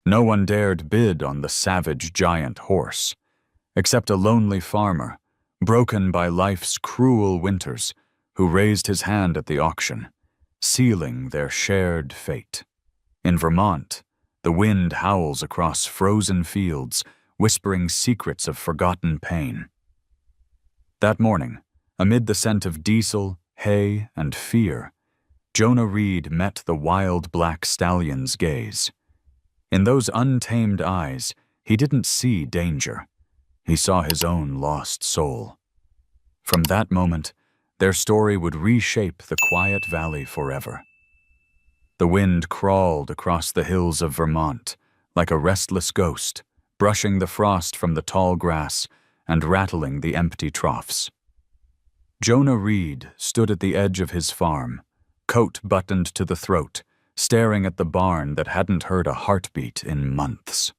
No one dared bid on the savage giant horse, except a lonely farmer, broken by life's cruel winters, who raised his hand at the auction, sealing their shared fate. In Vermont, the wind howls across frozen fields, whispering secrets of forgotten pain. That morning, amid the scent of diesel, hay, and fear, Jonah Reed met the wild black stallion's gaze. In those untamed eyes, he didn't see danger. He saw his own lost soul. From that moment, their story would reshape the quiet valley forever. The wind crawled across the hills of Vermont like a restless ghost, brushing the frost from the tall grass and rattling the empty troughs. Jonah Reed stood at the edge of his farm, coat buttoned to the throat, staring at the barn that hadn't heard a heartbeat in months.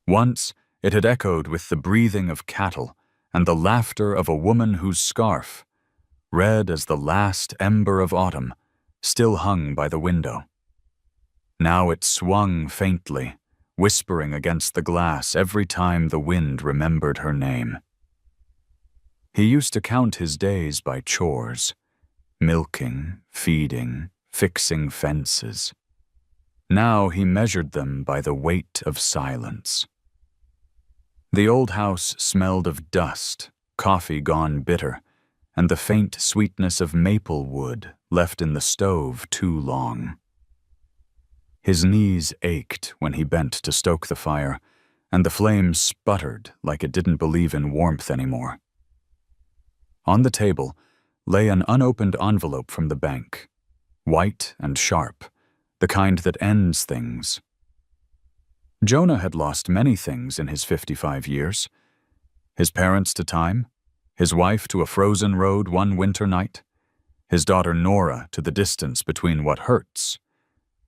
Once, it had echoed with the breathing of cattle and the laughter of a woman whose scarf, red as the last ember of autumn, still hung by the window. Now it swung faintly, whispering against the glass every time the wind remembered her name. He used to count his days by chores, milking, feeding, fixing fences. Now he measured them by the weight of silence. The old house smelled of dust, coffee gone bitter, and the faint sweetness of maple wood left in the stove too long. His knees ached when he bent to stoke the fire, and the flame sputtered like it didn't believe in warmth anymore. On the table lay an unopened envelope from the bank, white and sharp, the kind that ends things. Jonah had lost many things in his 55 years. His parents to time, his wife to a frozen road one winter night, his daughter Nora to the distance between what hurts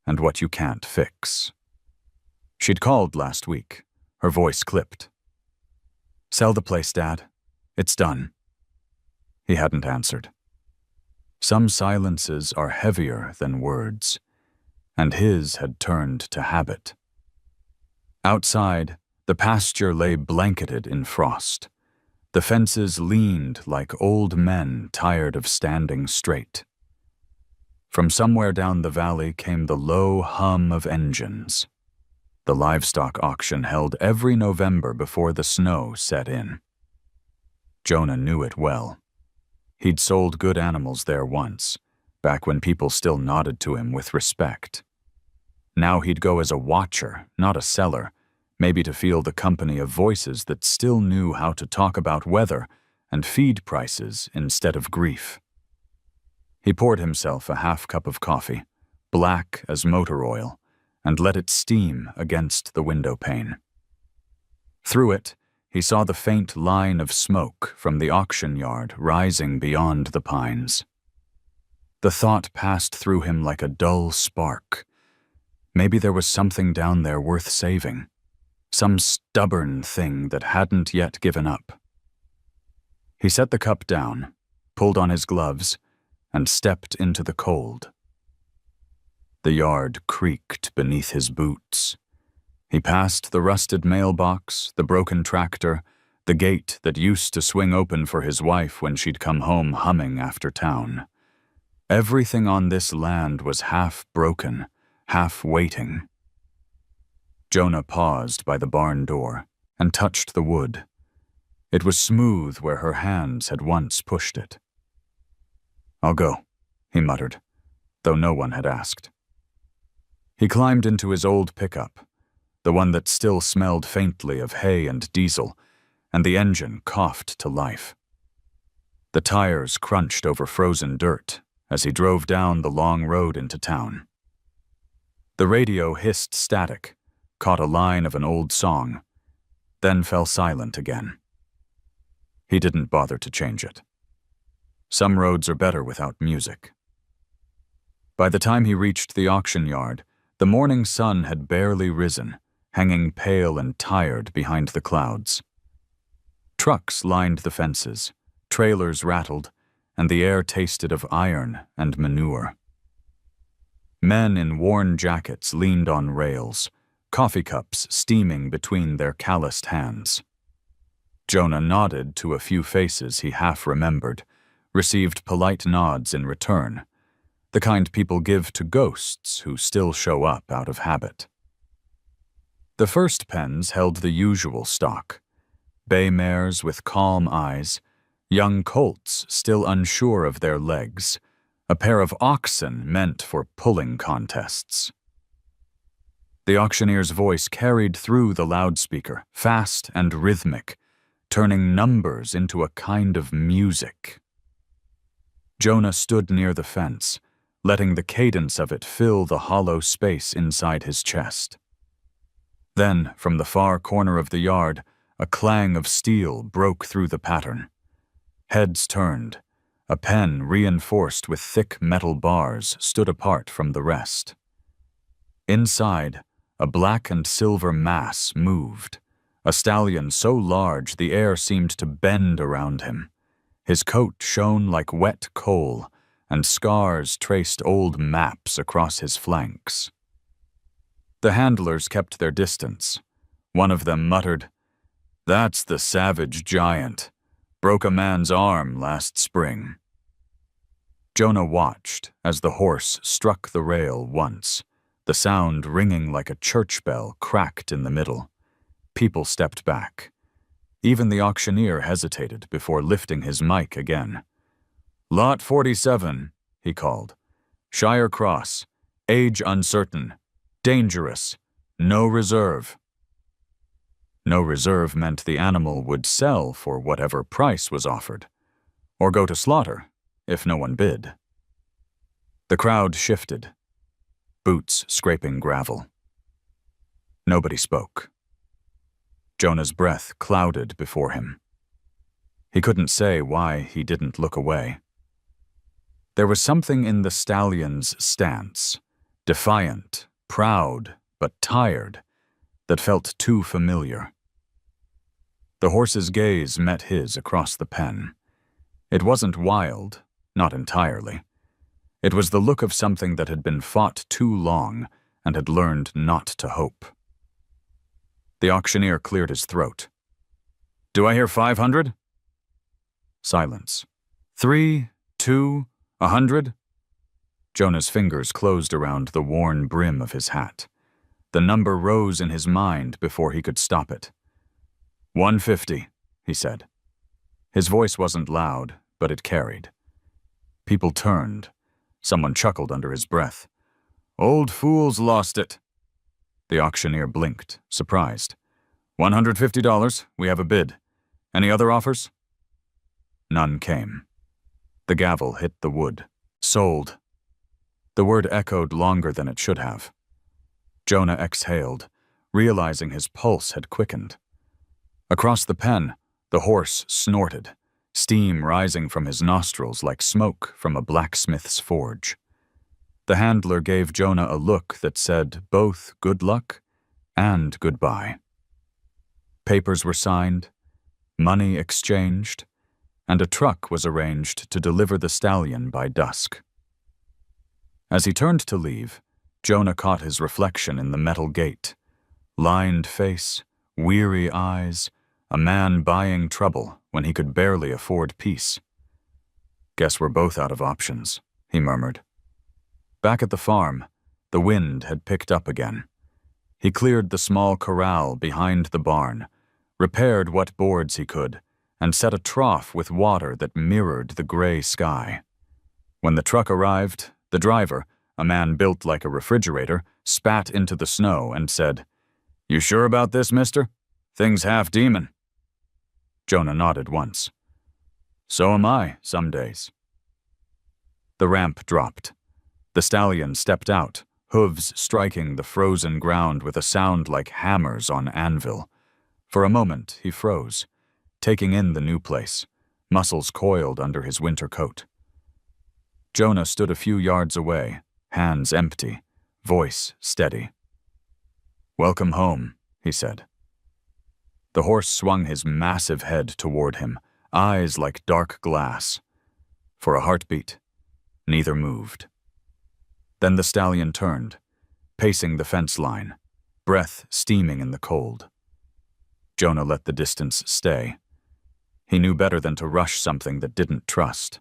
and what you can't fix. She'd called last week, her voice clipped. "Sell the place, Dad. It's done." He hadn't answered. Some silences are heavier than words, and his had turned to habit. Outside, the pasture lay blanketed in frost. The fences leaned like old men tired of standing straight. From somewhere down the valley came the low hum of engines. The livestock auction held every November before the snow set in. Jonah knew it well. He'd sold good animals there once, back when people still nodded to him with respect. Now he'd go as a watcher, not a seller, maybe to feel the company of voices that still knew how to talk about weather and feed prices instead of grief. He poured himself a half cup of coffee, black as motor oil, and let it steam against the window pane. Through it, he saw the faint line of smoke from the auction yard rising beyond the pines. The thought passed through him like a dull spark. Maybe there was something down there worth saving, some stubborn thing that hadn't yet given up. He set the cup down, pulled on his gloves, and stepped into the cold. The yard creaked beneath his boots. He passed the rusted mailbox, the broken tractor, the gate that used to swing open for his wife when she'd come home humming after town. Everything on this land was half broken, half waiting. Jonah paused by the barn door and touched the wood. It was smooth where her hands had once pushed it. "I'll go," he muttered, though no one had asked. He climbed into his old pickup, the one that still smelled faintly of hay and diesel, and the engine coughed to life. The tires crunched over frozen dirt as he drove down the long road into town. The radio hissed static, caught a line of an old song, then fell silent again. He didn't bother to change it. Some roads are better without music. By the time he reached the auction yard, the morning sun had barely risen, hanging pale and tired behind the clouds. Trucks lined the fences, trailers rattled, and the air tasted of iron and manure. Men in worn jackets leaned on rails, coffee cups steaming between their calloused hands. Jonah nodded to a few faces he half remembered, received polite nods in return, the kind people give to ghosts who still show up out of habit. The first pens held the usual stock: bay mares with calm eyes, young colts still unsure of their legs, a pair of oxen meant for pulling contests. The auctioneer's voice carried through the loudspeaker, fast and rhythmic, turning numbers into a kind of music. Jonah stood near the fence, letting the cadence of it fill the hollow space inside his chest. Then, from the far corner of the yard, a clang of steel broke through the pattern. Heads turned. A pen reinforced with thick metal bars stood apart from the rest. Inside, a black and silver mass moved, a stallion so large the air seemed to bend around him. His coat shone like wet coal, and scars traced old maps across his flanks. The handlers kept their distance. One of them muttered, "That's the savage giant. Broke a man's arm last spring." Jonah watched as the horse struck the rail once, the sound ringing like a church bell cracked in the middle. People stepped back. Even the auctioneer hesitated before lifting his mic again. "Lot 47, he called. "Shire Cross. Age uncertain. Dangerous. No reserve." No reserve meant the animal would sell for whatever price was offered, or go to slaughter if no one bid. The crowd shifted, boots scraping gravel. Nobody spoke. Jonah's breath clouded before him. He couldn't say why he didn't look away. There was something in the stallion's stance, defiant, proud, but tired, that felt too familiar. The horse's gaze met his across the pen. It wasn't wild, not entirely. It was the look of something that had been fought too long and had learned not to hope. The auctioneer cleared his throat. "Do I hear 500? Silence. 3, 2, 100? Jonah's fingers closed around the worn brim of his hat. The number rose in his mind before he could stop it. 150, he said. His voice wasn't loud, but it carried. People turned. Someone chuckled under his breath. "Old fool's lost it." The auctioneer blinked, surprised. $150, we have a bid. Any other offers? None came. The gavel hit the wood. Sold. The word echoed longer than it should have. Jonah exhaled, realizing his pulse had quickened. Across the pen, the horse snorted, steam rising from his nostrils like smoke from a blacksmith's forge. The handler gave Jonah a look that said both good luck and goodbye. Papers were signed, money exchanged, and a truck was arranged to deliver the stallion by dusk. As he turned to leave, Jonah caught his reflection in the metal gate. Lined face, weary eyes, a man buying trouble when he could barely afford peace. "Guess we're both out of options," he murmured. Back at the farm, the wind had picked up again. He cleared the small corral behind the barn, repaired what boards he could, and set a trough with water that mirrored the gray sky. When the truck arrived, the driver, a man built like a refrigerator, spat into the snow and said, "You sure about this, mister? Thing's half demon." Jonah nodded once. "So am I, some days." The ramp dropped. The stallion stepped out, hooves striking the frozen ground with a sound like hammers on anvil. For a moment, he froze, taking in the new place, muscles coiled under his winter coat. Jonah stood a few yards away, hands empty, voice steady. "Welcome home," he said. The horse swung his massive head toward him, eyes like dark glass. For a heartbeat, neither moved. Then the stallion turned, pacing the fence line, breath steaming in the cold. Jonah let the distance stay. He knew better than to rush something that didn't trust.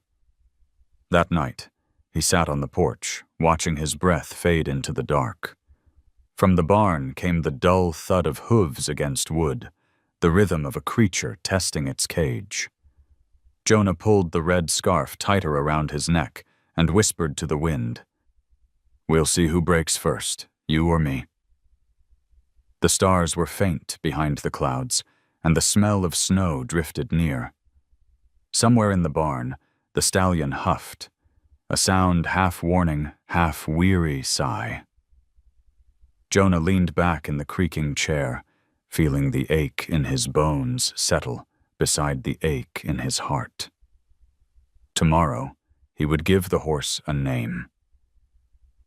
That night, he sat on the porch, watching his breath fade into the dark. From the barn came the dull thud of hooves against wood, the rhythm of a creature testing its cage. Jonah pulled the red scarf tighter around his neck and whispered to the wind, "We'll see who breaks first, you or me." The stars were faint behind the clouds, and the smell of snow drifted near. Somewhere in the barn, the stallion huffed, a sound half-warning, half-weary sigh. Jonah leaned back in the creaking chair, feeling the ache in his bones settle beside the ache in his heart. Tomorrow, he would give the horse a name.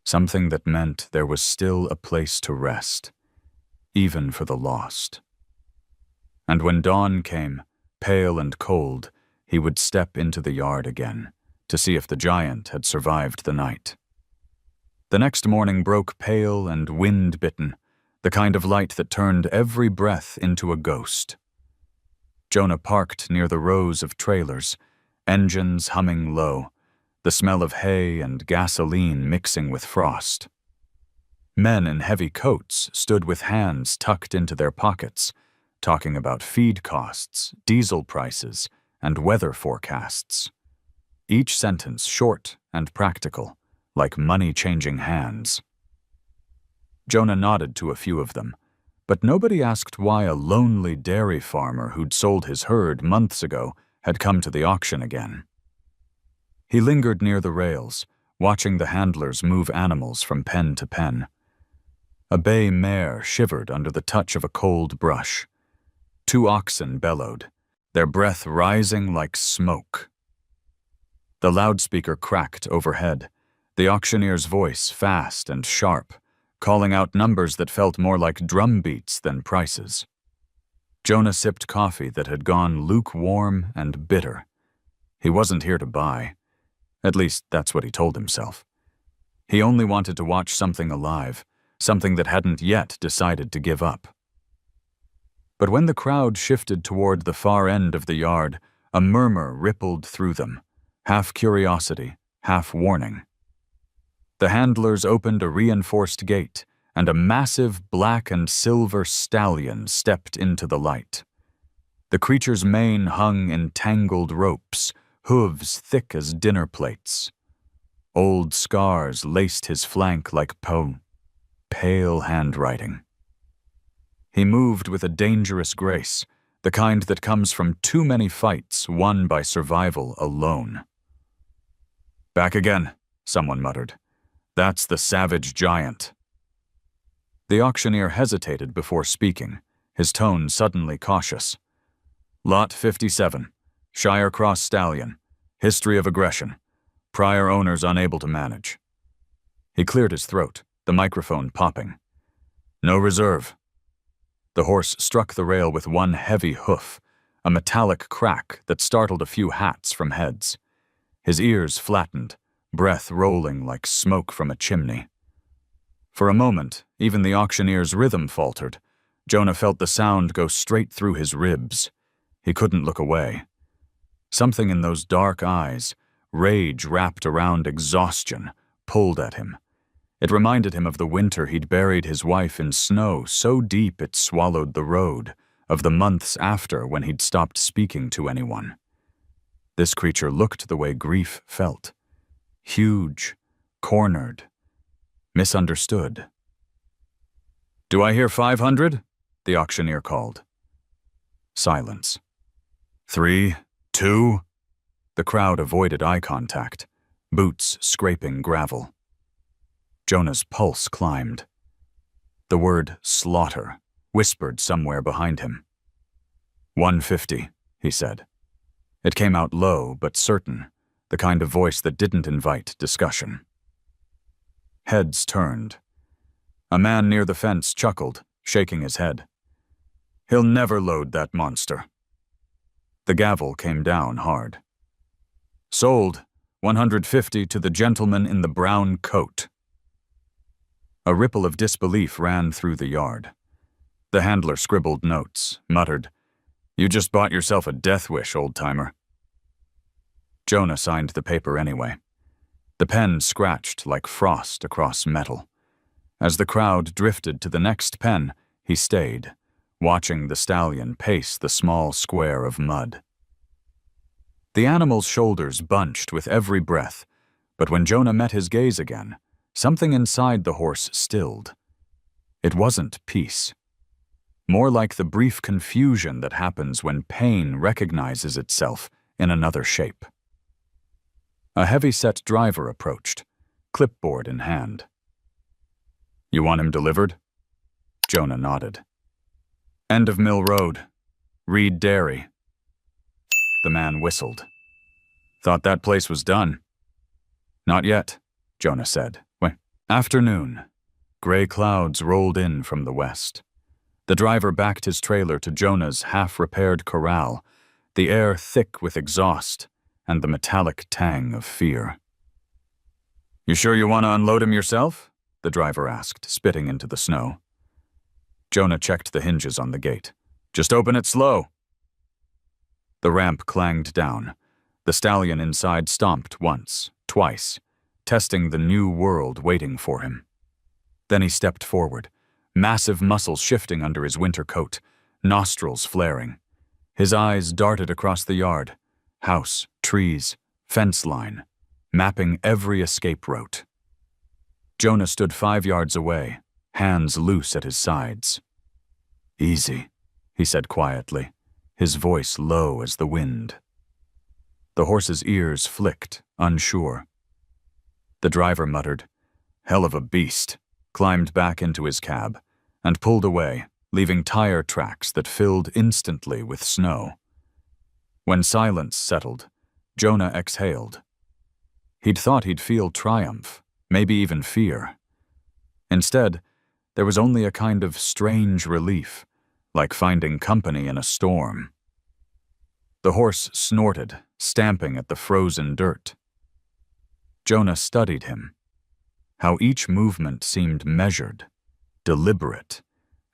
Something that meant there was still a place to rest, even for the lost. And when dawn came, pale and cold, he would step into the yard again to see if the giant had survived the night. The next morning broke pale and wind-bitten, the kind of light that turned every breath into a ghost. Jonah parked near the rows of trailers, engines humming low, the smell of hay and gasoline mixing with frost. Men in heavy coats stood with hands tucked into their pockets, talking about feed costs, diesel prices, and weather forecasts. Each sentence short and practical, like money-changing hands. Jonah nodded to a few of them, but nobody asked why a lonely dairy farmer who'd sold his herd months ago had come to the auction again. He lingered near the rails, watching the handlers move animals from pen to pen. A bay mare shivered under the touch of a cold brush. 2 oxen bellowed, their breath rising like smoke. The loudspeaker cracked overhead, the auctioneer's voice fast and sharp, calling out numbers that felt more like drum beats than prices. Jonah sipped coffee that had gone lukewarm and bitter. He wasn't here to buy. At least, that's what he told himself. He only wanted to watch something alive, something that hadn't yet decided to give up. But when the crowd shifted toward the far end of the yard, a murmur rippled through them, half curiosity, half warning. The handlers opened a reinforced gate, and a massive black and silver stallion stepped into the light. The creature's mane hung in tangled ropes, hooves thick as dinner plates. Old scars laced his flank like pale handwriting. He moved with a dangerous grace, the kind that comes from too many fights won by survival alone. "Back again," someone muttered. "That's the savage giant." The auctioneer hesitated before speaking, his tone suddenly cautious. "Lot 57, Shire Cross Stallion, history of aggression, prior owners unable to manage." He cleared his throat, the microphone popping. "No reserve." The horse struck the rail with one heavy hoof, a metallic crack that startled a few hats from heads. His ears flattened, breath rolling like smoke from a chimney. For a moment, even the auctioneer's rhythm faltered. Jonah felt the sound go straight through his ribs. He couldn't look away. Something in those dark eyes, rage wrapped around exhaustion, pulled at him. It reminded him of the winter he'd buried his wife in snow so deep it swallowed the road, of the months after when he'd stopped speaking to anyone. This creature looked the way grief felt. Huge, cornered, misunderstood. "Do I hear 500? The auctioneer called. Silence. 3, 2. The crowd avoided eye contact, boots scraping gravel. Jonah's pulse climbed. The word slaughter whispered somewhere behind him. 150, he said. It came out low but certain, the kind of voice that didn't invite discussion. Heads turned. A man near the fence chuckled, shaking his head. "He'll never load that monster." The gavel came down hard. "Sold, 150 to the gentleman in the brown coat." A ripple of disbelief ran through the yard. The handler scribbled notes, muttered, "You just bought yourself a death wish, old-timer." Jonah signed the paper anyway. The pen scratched like frost across metal. As the crowd drifted to the next pen, he stayed, watching the stallion pace the small square of mud. The animal's shoulders bunched with every breath, but when Jonah met his gaze again, something inside the horse stilled. It wasn't peace. More like the brief confusion that happens when pain recognizes itself in another shape. A heavy-set driver approached, clipboard in hand. "You want him delivered?" Jonah nodded. "End of Mill Road. Reed Dairy." The man whistled. "Thought that place was done." "Not yet," Jonah said. "Wait." Afternoon. Gray clouds rolled in from the west. The driver backed his trailer to Jonah's half-repaired corral, the air thick with exhaust and the metallic tang of fear. "You sure you want to unload him yourself?" the driver asked, spitting into the snow. Jonah checked the hinges on the gate. "Just open it slow." The ramp clanged down. The stallion inside stomped once, twice, testing the new world waiting for him. Then he stepped forward, massive muscles shifting under his winter coat, nostrils flaring. His eyes darted across the yard, house, trees, fence line, mapping every escape route. Jonah stood 5 yards away, hands loose at his sides. "Easy," he said quietly, his voice low as the wind. The horse's ears flicked, unsure. The driver muttered, "Hell of a beast," climbed back into his cab, and pulled away, leaving tire tracks that filled instantly with snow. When silence settled, Jonah exhaled. He'd thought he'd feel triumph, maybe even fear. Instead, there was only a kind of strange relief, like finding company in a storm. The horse snorted, stamping at the frozen dirt. Jonah studied him. How each movement seemed measured, deliberate,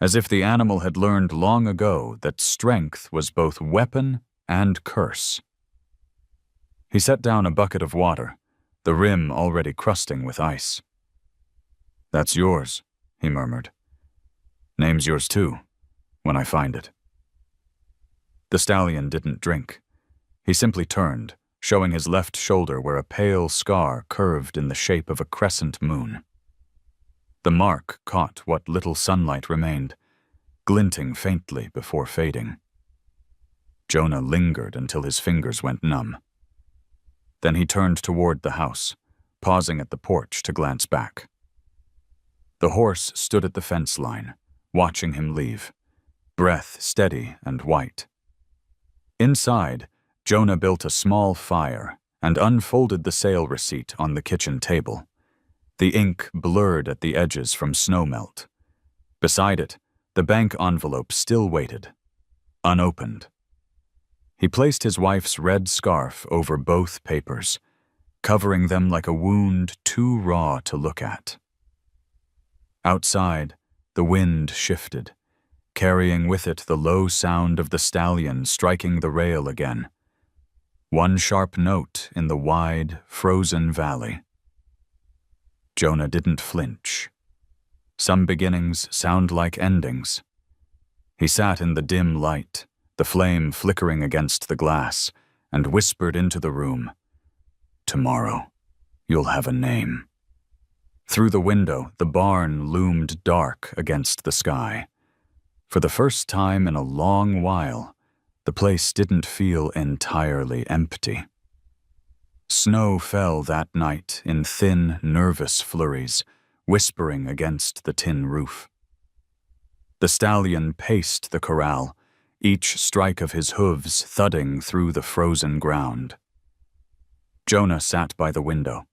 as if the animal had learned long ago that strength was both weapon and curse. He set down a bucket of water, the rim already crusting with ice. "That's yours," he murmured. "Name's yours too, when I find it." The stallion didn't drink. He simply turned, showing his left shoulder where a pale scar curved in the shape of a crescent moon. The mark caught what little sunlight remained, glinting faintly before fading. Jonah lingered until his fingers went numb. Then he turned toward the house, pausing at the porch to glance back. The horse stood at the fence line, watching him leave, breath steady and white. Inside, Jonah built a small fire and unfolded the sale receipt on the kitchen table. The ink blurred at the edges from snowmelt. Beside it, the bank envelope still waited, unopened. He placed his wife's red scarf over both papers, covering them like a wound too raw to look at. Outside, the wind shifted, carrying with it the low sound of the stallion striking the rail again. One sharp note in the wide, frozen valley. Jonah didn't flinch. Some beginnings sound like endings. He sat in the dim light, the flame flickering against the glass, and whispered into the room, "Tomorrow, you'll have a name." Through the window, the barn loomed dark against the sky. For the first time in a long while, the place didn't feel entirely empty. Snow fell that night in thin, nervous flurries, whispering against the tin roof. The stallion paced the corral, each strike of his hooves thudding through the frozen ground. Jonah sat by the window,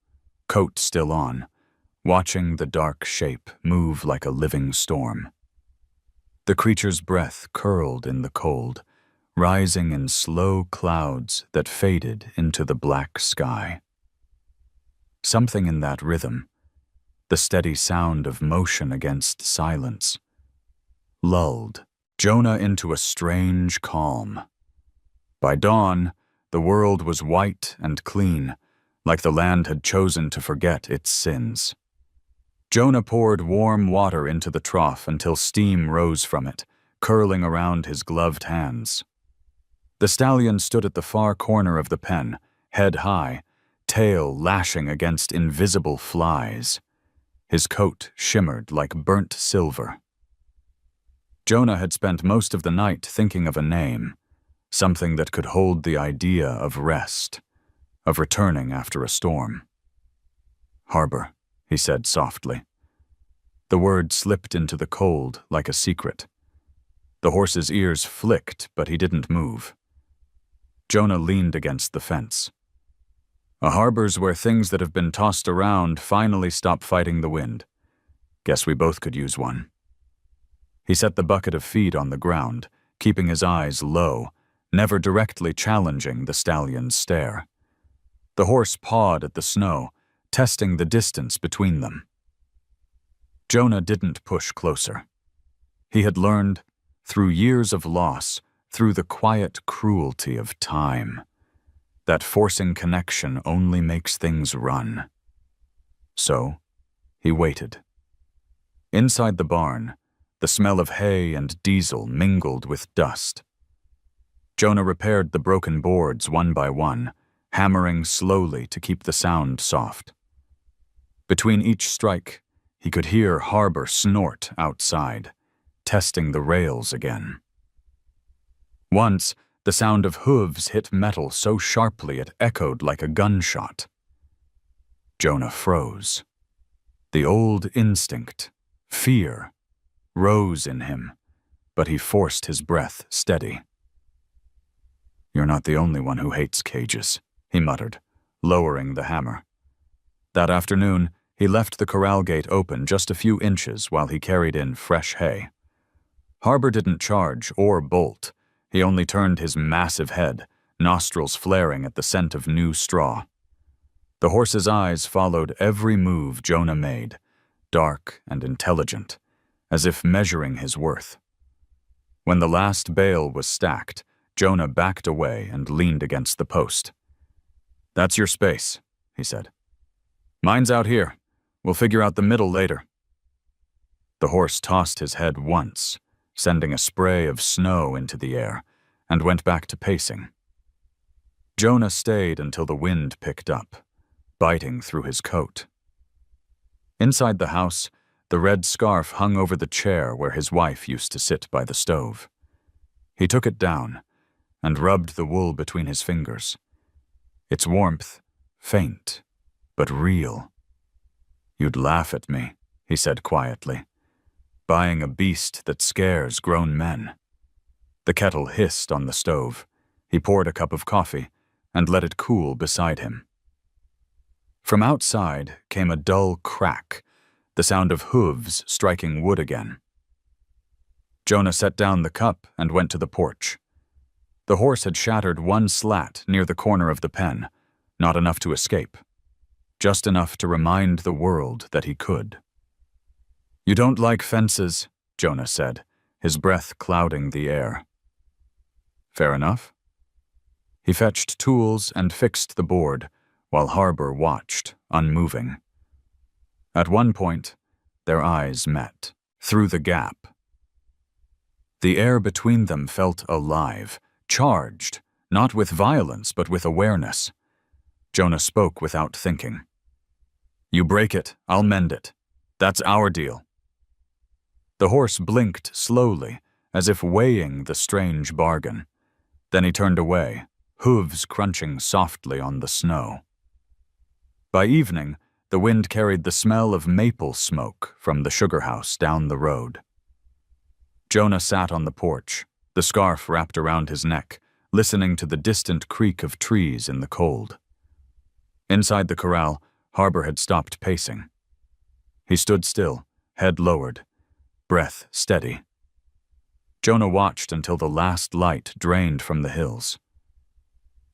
coat still on, watching the dark shape move like a living storm. The creature's breath curled in the cold, rising in slow clouds that faded into the black sky. Something in that rhythm, the steady sound of motion against silence, lulled Jonah into a strange calm. By dawn, the world was white and clean, like the land had chosen to forget its sins. Jonah poured warm water into the trough until steam rose from it, curling around his gloved hands. The stallion stood at the far corner of the pen, head high, tail lashing against invisible flies. His coat shimmered like burnt silver. Jonah had spent most of the night thinking of a name, something that could hold the idea of rest, of returning after a storm. "Harbor," he said softly. The word slipped into the cold like a secret. The horse's ears flicked, but he didn't move. Jonah leaned against the fence. A harbor's where things that have been tossed around finally stop fighting the wind. Guess we both could use one. He set the bucket of feed on the ground, keeping his eyes low, never directly challenging the stallion's stare. The horse pawed at the snow, testing the distance between them. Jonah didn't push closer. He had learned, through years of loss, through the quiet cruelty of time, that forcing connection only makes things run. So, he waited. Inside the barn, the smell of hay and diesel mingled with dust. Jonah repaired the broken boards one by one, hammering slowly to keep the sound soft. Between each strike, he could hear Harbor snort outside, testing the rails again. Once, the sound of hooves hit metal so sharply it echoed like a gunshot. Jonah froze. The old instinct, fear, rose in him, but he forced his breath steady. "You're not the only one who hates cages," he muttered, lowering the hammer. That afternoon, he left the corral gate open just a few inches while he carried in fresh hay. Harbor didn't charge or bolt. He only turned his massive head, nostrils flaring at the scent of new straw. The horse's eyes followed every move Jonah made, dark and intelligent, as if measuring his worth. When the last bale was stacked, Jonah backed away and leaned against the post. "That's your space," he said. "Mine's out here. We'll figure out the middle later." The horse tossed his head once, sending a spray of snow into the air, and went back to pacing. Jonah stayed until the wind picked up, biting through his coat. Inside the house, the red scarf hung over the chair where his wife used to sit by the stove. He took it down and rubbed the wool between his fingers. Its warmth, faint, but real. "You'd laugh at me," he said quietly, "buying a beast that scares grown men." The kettle hissed on the stove. He poured a cup of coffee and let it cool beside him. From outside came a dull crack, the sound of hooves striking wood again. Jonah set down the cup and went to the porch. The horse had shattered one slat near the corner of the pen, not enough to escape, just enough to remind the world that he could. "You don't like fences," Jonah said, his breath clouding the air. "Fair enough." He fetched tools and fixed the board, while Harbor watched, unmoving. At one point, their eyes met, through the gap. The air between them felt alive, charged, not with violence but with awareness. Jonah spoke without thinking. "You break it, I'll mend it. That's our deal." The horse blinked slowly, as if weighing the strange bargain. Then he turned away, hooves crunching softly on the snow. By evening, the wind carried the smell of maple smoke from the sugar house down the road. Jonah sat on the porch, the scarf wrapped around his neck, listening to the distant creak of trees in the cold. Inside the corral, Harbor had stopped pacing. He stood still, head lowered, breath steady. Jonah watched until the last light drained from the hills.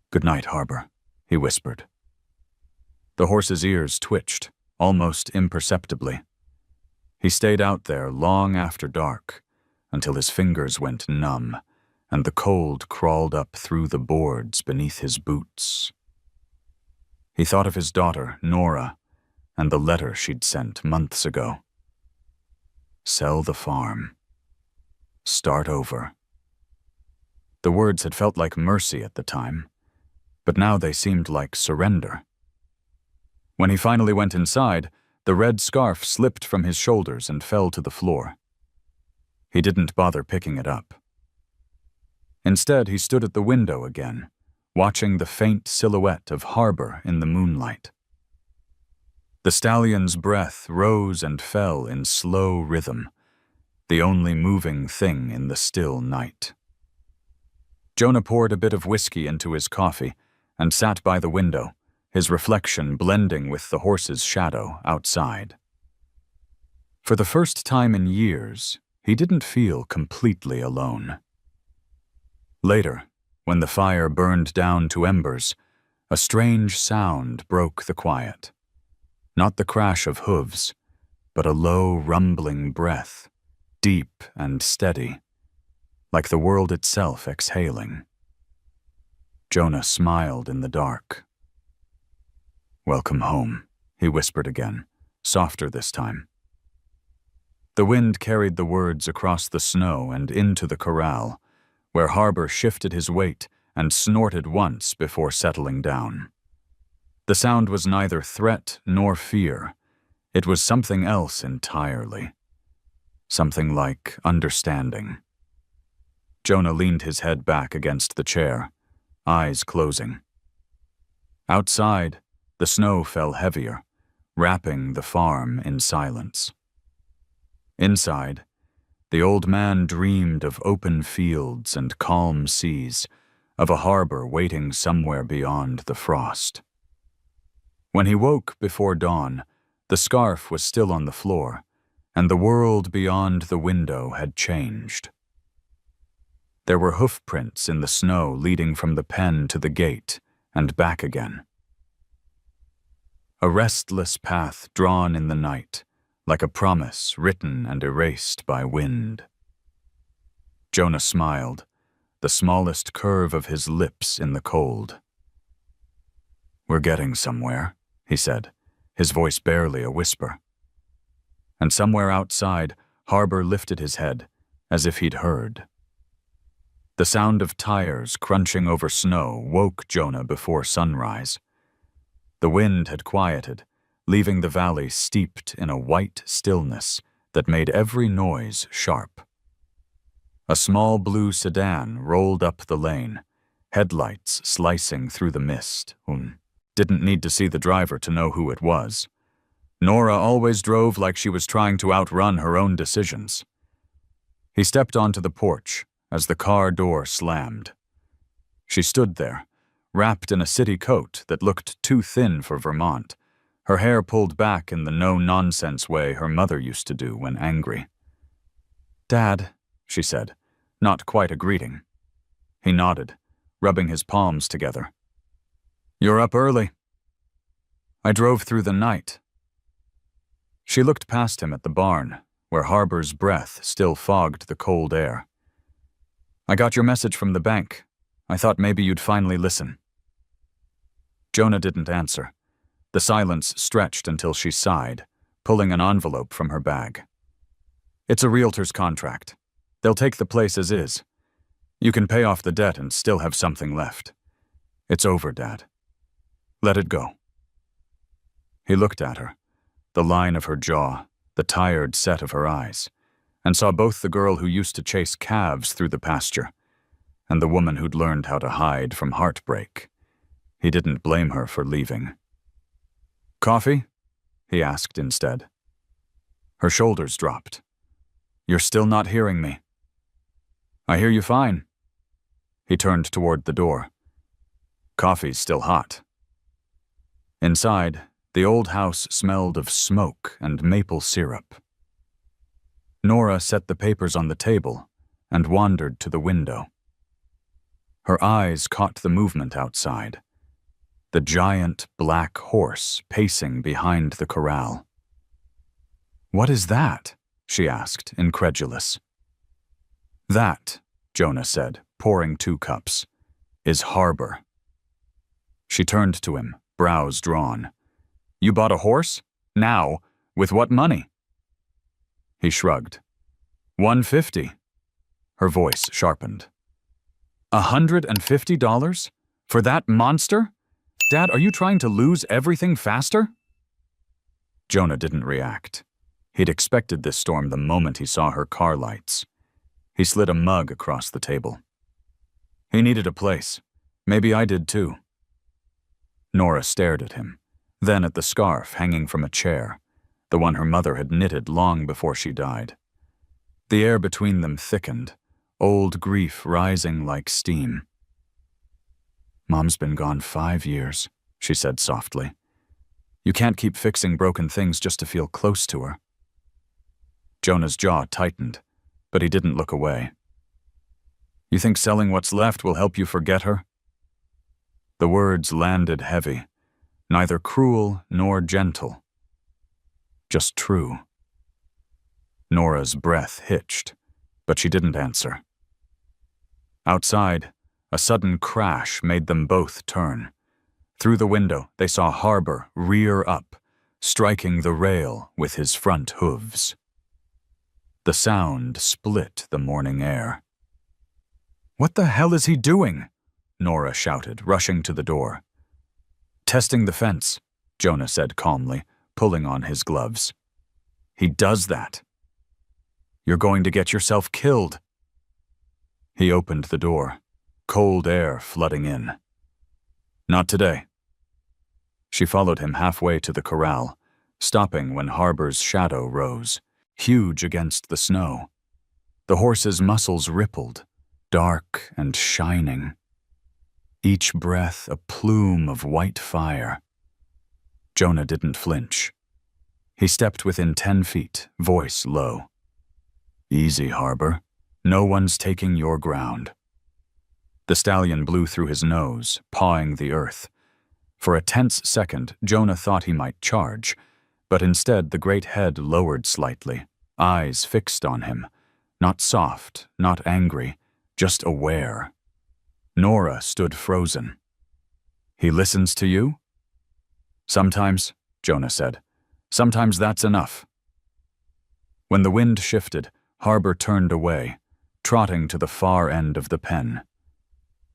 "Good night, Harbor," he whispered. The horse's ears twitched, almost imperceptibly. He stayed out there long after dark, until his fingers went numb and the cold crawled up through the boards beneath his boots. He thought of his daughter, Nora, and the letter she'd sent months ago. Sell the farm. Start over. The words had felt like mercy at the time, but now they seemed like surrender. When he finally went inside, the red scarf slipped from his shoulders and fell to the floor. He didn't bother picking it up. Instead, he stood at the window again, watching the faint silhouette of harbor in the moonlight. The stallion's breath rose and fell in slow rhythm, the only moving thing in the still night. Jonah poured a bit of whiskey into his coffee and sat by the window, his reflection blending with the horse's shadow outside. For the first time in years, he didn't feel completely alone. Later, when the fire burned down to embers, a strange sound broke the quiet. Not the crash of hooves, but a low, rumbling breath, deep and steady, like the world itself exhaling. Jonah smiled in the dark. "Welcome home," he whispered again, softer this time. The wind carried the words across the snow and into the corral, where Harbor shifted his weight and snorted once before settling down. The sound was neither threat nor fear. It was something else entirely. Something like understanding. Jonah leaned his head back against the chair, eyes closing. Outside, the snow fell heavier, wrapping the farm in silence. Inside, the old man dreamed of open fields and calm seas, of a harbor waiting somewhere beyond the frost. When he woke before dawn, the scarf was still on the floor, and the world beyond the window had changed. There were hoof prints in the snow leading from the pen to the gate and back again. A restless path drawn in the night, like a promise written and erased by wind. Jonah smiled, the smallest curve of his lips in the cold. "We're getting somewhere," he said, his voice barely a whisper. And somewhere outside, Harbor lifted his head, as if he'd heard. The sound of tires crunching over snow woke Jonah before sunrise. The wind had quieted, leaving the valley steeped in a white stillness that made every noise sharp. A small blue sedan rolled up the lane, headlights slicing through the mist. Didn't need to see the driver to know who it was. Nora always drove like she was trying to outrun her own decisions. He stepped onto the porch as the car door slammed. She stood there, wrapped in a city coat that looked too thin for Vermont, her hair pulled back in the no-nonsense way her mother used to do when angry. "Dad," she said, not quite a greeting. He nodded, rubbing his palms together. "You're up early." "I drove through the night." She looked past him at the barn, where Harbor's breath still fogged the cold air. "I got your message from the bank. I thought maybe you'd finally listen." Jonah didn't answer. The silence stretched until she sighed, pulling an envelope from her bag. "It's a realtor's contract. They'll take the place as is. You can pay off the debt and still have something left. It's over, Dad. Let it go." He looked at her, the line of her jaw, the tired set of her eyes, and saw both the girl who used to chase calves through the pasture and the woman who'd learned how to hide from heartbreak. He didn't blame her for leaving. "Coffee?" he asked instead. Her shoulders dropped. "You're still not hearing me." "I hear you fine." He turned toward the door. "Coffee's still hot." Inside, the old house smelled of smoke and maple syrup. Nora set the papers on the table and wandered to the window. Her eyes caught the movement outside. the giant black horse pacing behind the corral. "What is that?" she asked, incredulous. "That," Jonah said, pouring 2 cups, "is Harbor." She turned to him, brows drawn. "You bought a horse? Now? With what money?" He shrugged. $150. Her voice sharpened. $150? For that monster? Dad, are you trying to lose everything faster? Jonah didn't react. He'd expected this storm the moment he saw her car lights. He slid a mug across the table. He needed a place. Maybe I did too. Nora stared at him, then at the scarf hanging from a chair, the one her mother had knitted long before she died. The air between them thickened, old grief rising like steam. "Mom's been gone 5 years, she said softly. You can't keep fixing broken things just to feel close to her. Jonah's jaw tightened, but he didn't look away. You think selling what's left will help you forget her? The words landed heavy, neither cruel nor gentle. Just true. Nora's breath hitched, but she didn't answer. Outside, a sudden crash made them both turn. Through the window, they saw Harbor rear up, striking the rail with his front hooves. The sound split the morning air. "What the hell is he doing?" Nora shouted, rushing to the door. "Testing the fence," Jonah said calmly, pulling on his gloves. "He does that. You're going to get yourself killed." He opened the door, cold air flooding in. "Not today." She followed him halfway to the corral, stopping when Harbor's shadow rose, huge against the snow. The horse's muscles rippled, dark and shining. Each breath a plume of white fire. Jonah didn't flinch. He stepped within 10 feet, voice low. "Easy, Harbor. No one's taking your ground." The stallion blew through his nose, pawing the earth. For a tense second, Jonah thought he might charge, but instead the great head lowered slightly, eyes fixed on him, not soft, not angry, just aware. Nora stood frozen. "He listens to you?" "Sometimes," Jonah said. "Sometimes that's enough." When the wind shifted, Harbor turned away, trotting to the far end of the pen.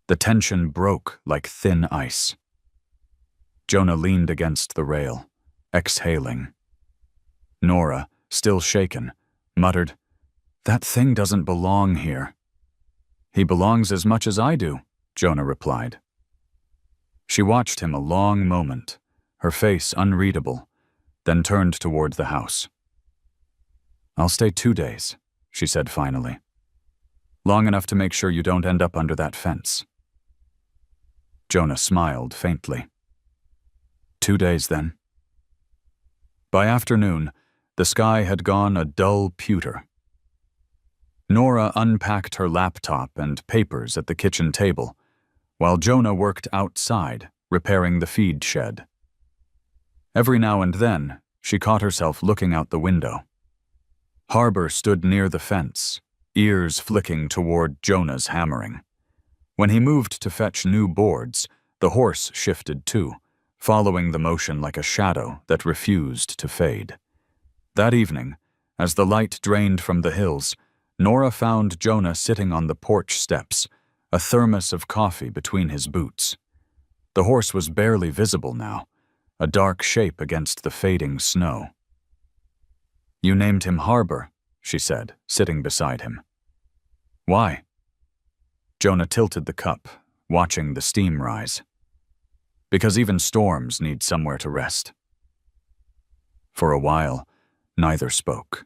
The tension broke like thin ice. Jonah leaned against the rail, exhaling. Nora, still shaken, muttered, "That thing doesn't belong here." "He belongs as much as I do," Jonah replied. She watched him a long moment, her face unreadable, then turned toward the house. "I'll stay 2 days," she said finally. "Long enough to make sure you don't end up under that fence." Jonah smiled faintly. 2 days, then. By afternoon, the sky had gone a dull pewter. Nora unpacked her laptop and papers at the kitchen table, while Jonah worked outside, repairing the feed shed. Every now and then, she caught herself looking out the window. Harbor stood near the fence, ears flicking toward Jonah's hammering. When he moved to fetch new boards, the horse shifted too, following the motion like a shadow that refused to fade. That evening, as the light drained from the hills, Nora found Jonah sitting on the porch steps, a thermos of coffee between his boots. The horse was barely visible now, a dark shape against the fading snow. "You named him Harbor," she said, sitting beside him. "Why?" Jonah tilted the cup, watching the steam rise. "Because even storms need somewhere to rest." For a while, neither spoke.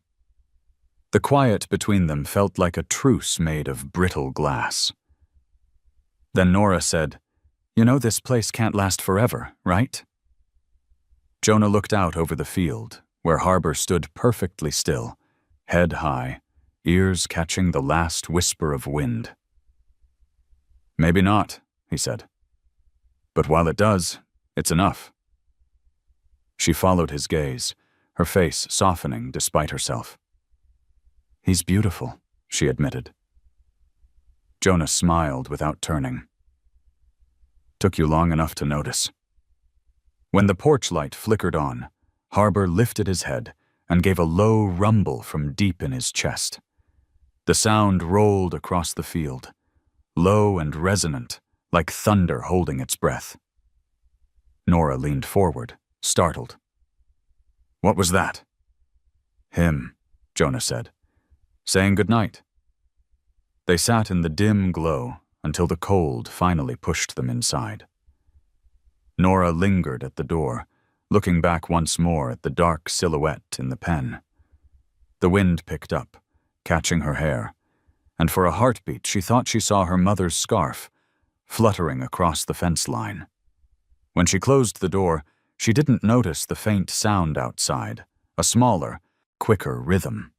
The quiet between them felt like a truce made of brittle glass. Then Nora said, "You know this place can't last forever, right?" Jonah looked out over the field, where Harbor stood perfectly still, head high, ears catching the last whisper of wind. "Maybe not," he said. "But while it does, It's enough." She followed his gaze, her face softening despite herself. "He's beautiful," she admitted. Jonah smiled without turning. "Took you long enough to notice." When the porch light flickered on, Harbor lifted his head and gave a low rumble from deep in his chest. The sound rolled across the field, low and resonant, like thunder holding its breath. Nora leaned forward, startled. "What was that?" "Him," Jonah said, "saying goodnight." They sat in the dim glow until the cold finally pushed them inside. Nora lingered at the door, looking back once more at the dark silhouette in the pen. The wind picked up, catching her hair, and for a heartbeat she thought she saw her mother's scarf fluttering across the fence line. When she closed the door, she didn't notice the faint sound outside, a smaller, quicker rhythm.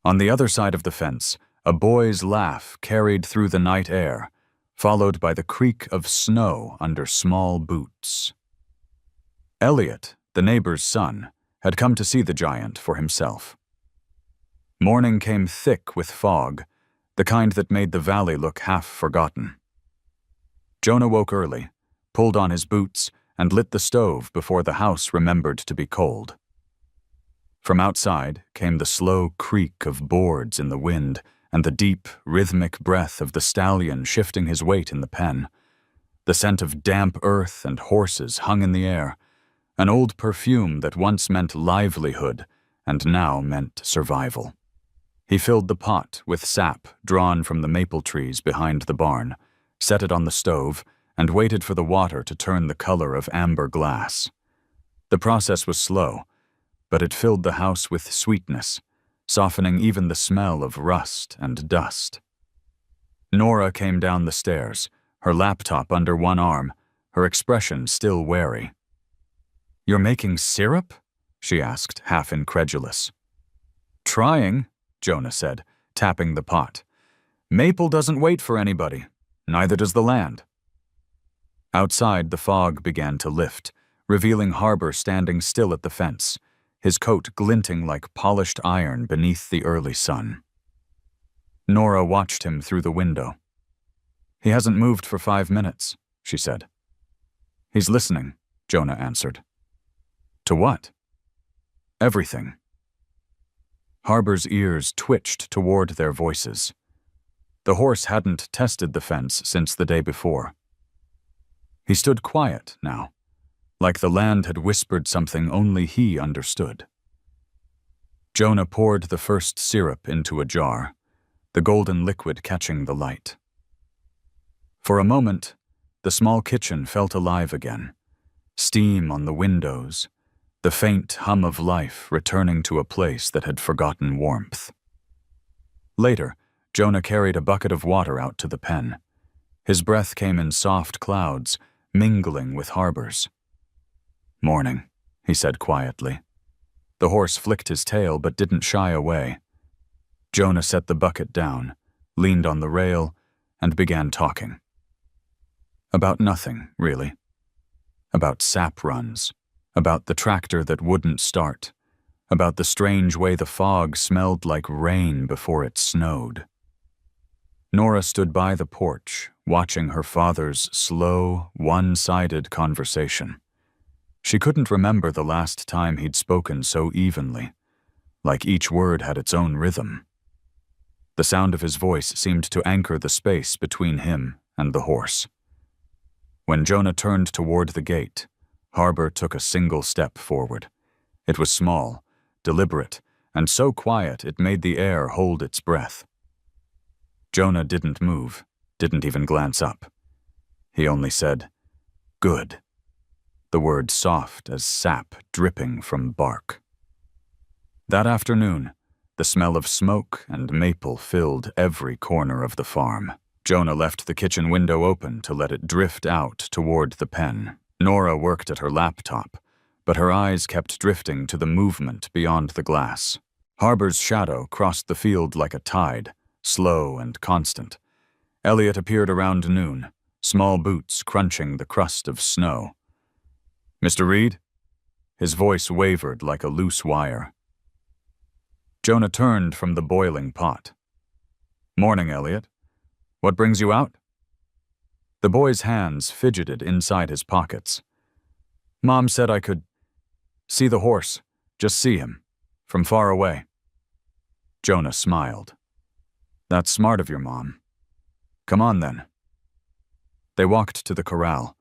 On the other side of the fence, a boy's laugh carried through the night air, followed by the creak of snow under small boots. Elliot, the neighbor's son, had come to see the giant for himself. Morning came thick with fog, the kind that made the valley look half forgotten. Jonah woke early, pulled on his boots, and lit the stove before the house remembered to be cold. From outside came the slow creak of boards in the wind and the deep, rhythmic breath of the stallion shifting his weight in the pen. The scent of damp earth and horses hung in the air, an old perfume that once meant livelihood and now meant survival. He filled the pot with sap drawn from the maple trees behind the barn, set it on the stove, and waited for the water to turn the color of amber glass. The process was slow, but it filled the house with sweetness, softening even the smell of rust and dust. Nora came down the stairs, her laptop under one arm, her expression still wary. "You're making syrup?" she asked, half incredulous. "Trying," Jonah said, tapping the pot. "Maple doesn't wait for anybody. Neither does the land." Outside, the fog began to lift, revealing Harbor standing still at the fence, his coat glinting like polished iron beneath the early sun. Nora watched him through the window. "He hasn't moved for 5 minutes," she said. "He's listening," Jonah answered. "To what?" "Everything." Harbor's ears twitched toward their voices. The horse hadn't tested the fence since the day before. He stood quiet now, like the land had whispered something only he understood. Jonah poured the first syrup into a jar, the golden liquid catching the light. For a moment, the small kitchen felt alive again, steam on the windows, the faint hum of life returning to a place that had forgotten warmth. Later, Jonah carried a bucket of water out to the pen. His breath came in soft clouds, mingling with Harbor's. "Morning," he said quietly. The horse flicked his tail but didn't shy away. Jonah set the bucket down, leaned on the rail, and began talking. About nothing, really. About sap runs, about the tractor that wouldn't start, about the strange way the fog smelled like rain before it snowed. Nora stood by the porch, watching her father's slow, one-sided conversation. She couldn't remember the last time he'd spoken so evenly, like each word had its own rhythm. The sound of his voice seemed to anchor the space between him and the horse. When Jonah turned toward the gate, Harbor took a single step forward. It was small, deliberate, and so quiet it made the air hold its breath. Jonah didn't move, didn't even glance up. He only said, "Good," the word soft as sap dripping from bark. That afternoon, the smell of smoke and maple filled every corner of the farm. Jonah left the kitchen window open to let it drift out toward the pen. Nora worked at her laptop, but her eyes kept drifting to the movement beyond the glass. Harbor's shadow crossed the field like a tide, slow and constant. Elliot appeared around noon, small boots crunching the crust of snow. Mr. Reed? His voice wavered like a loose wire. Jonah turned from the boiling pot. Morning, Elliot. What brings you out? The boy's hands fidgeted inside his pockets. Mom said I could see the horse, just see him, from far away. Jonah smiled. That's smart of your mom. Come on then. They walked to the corral.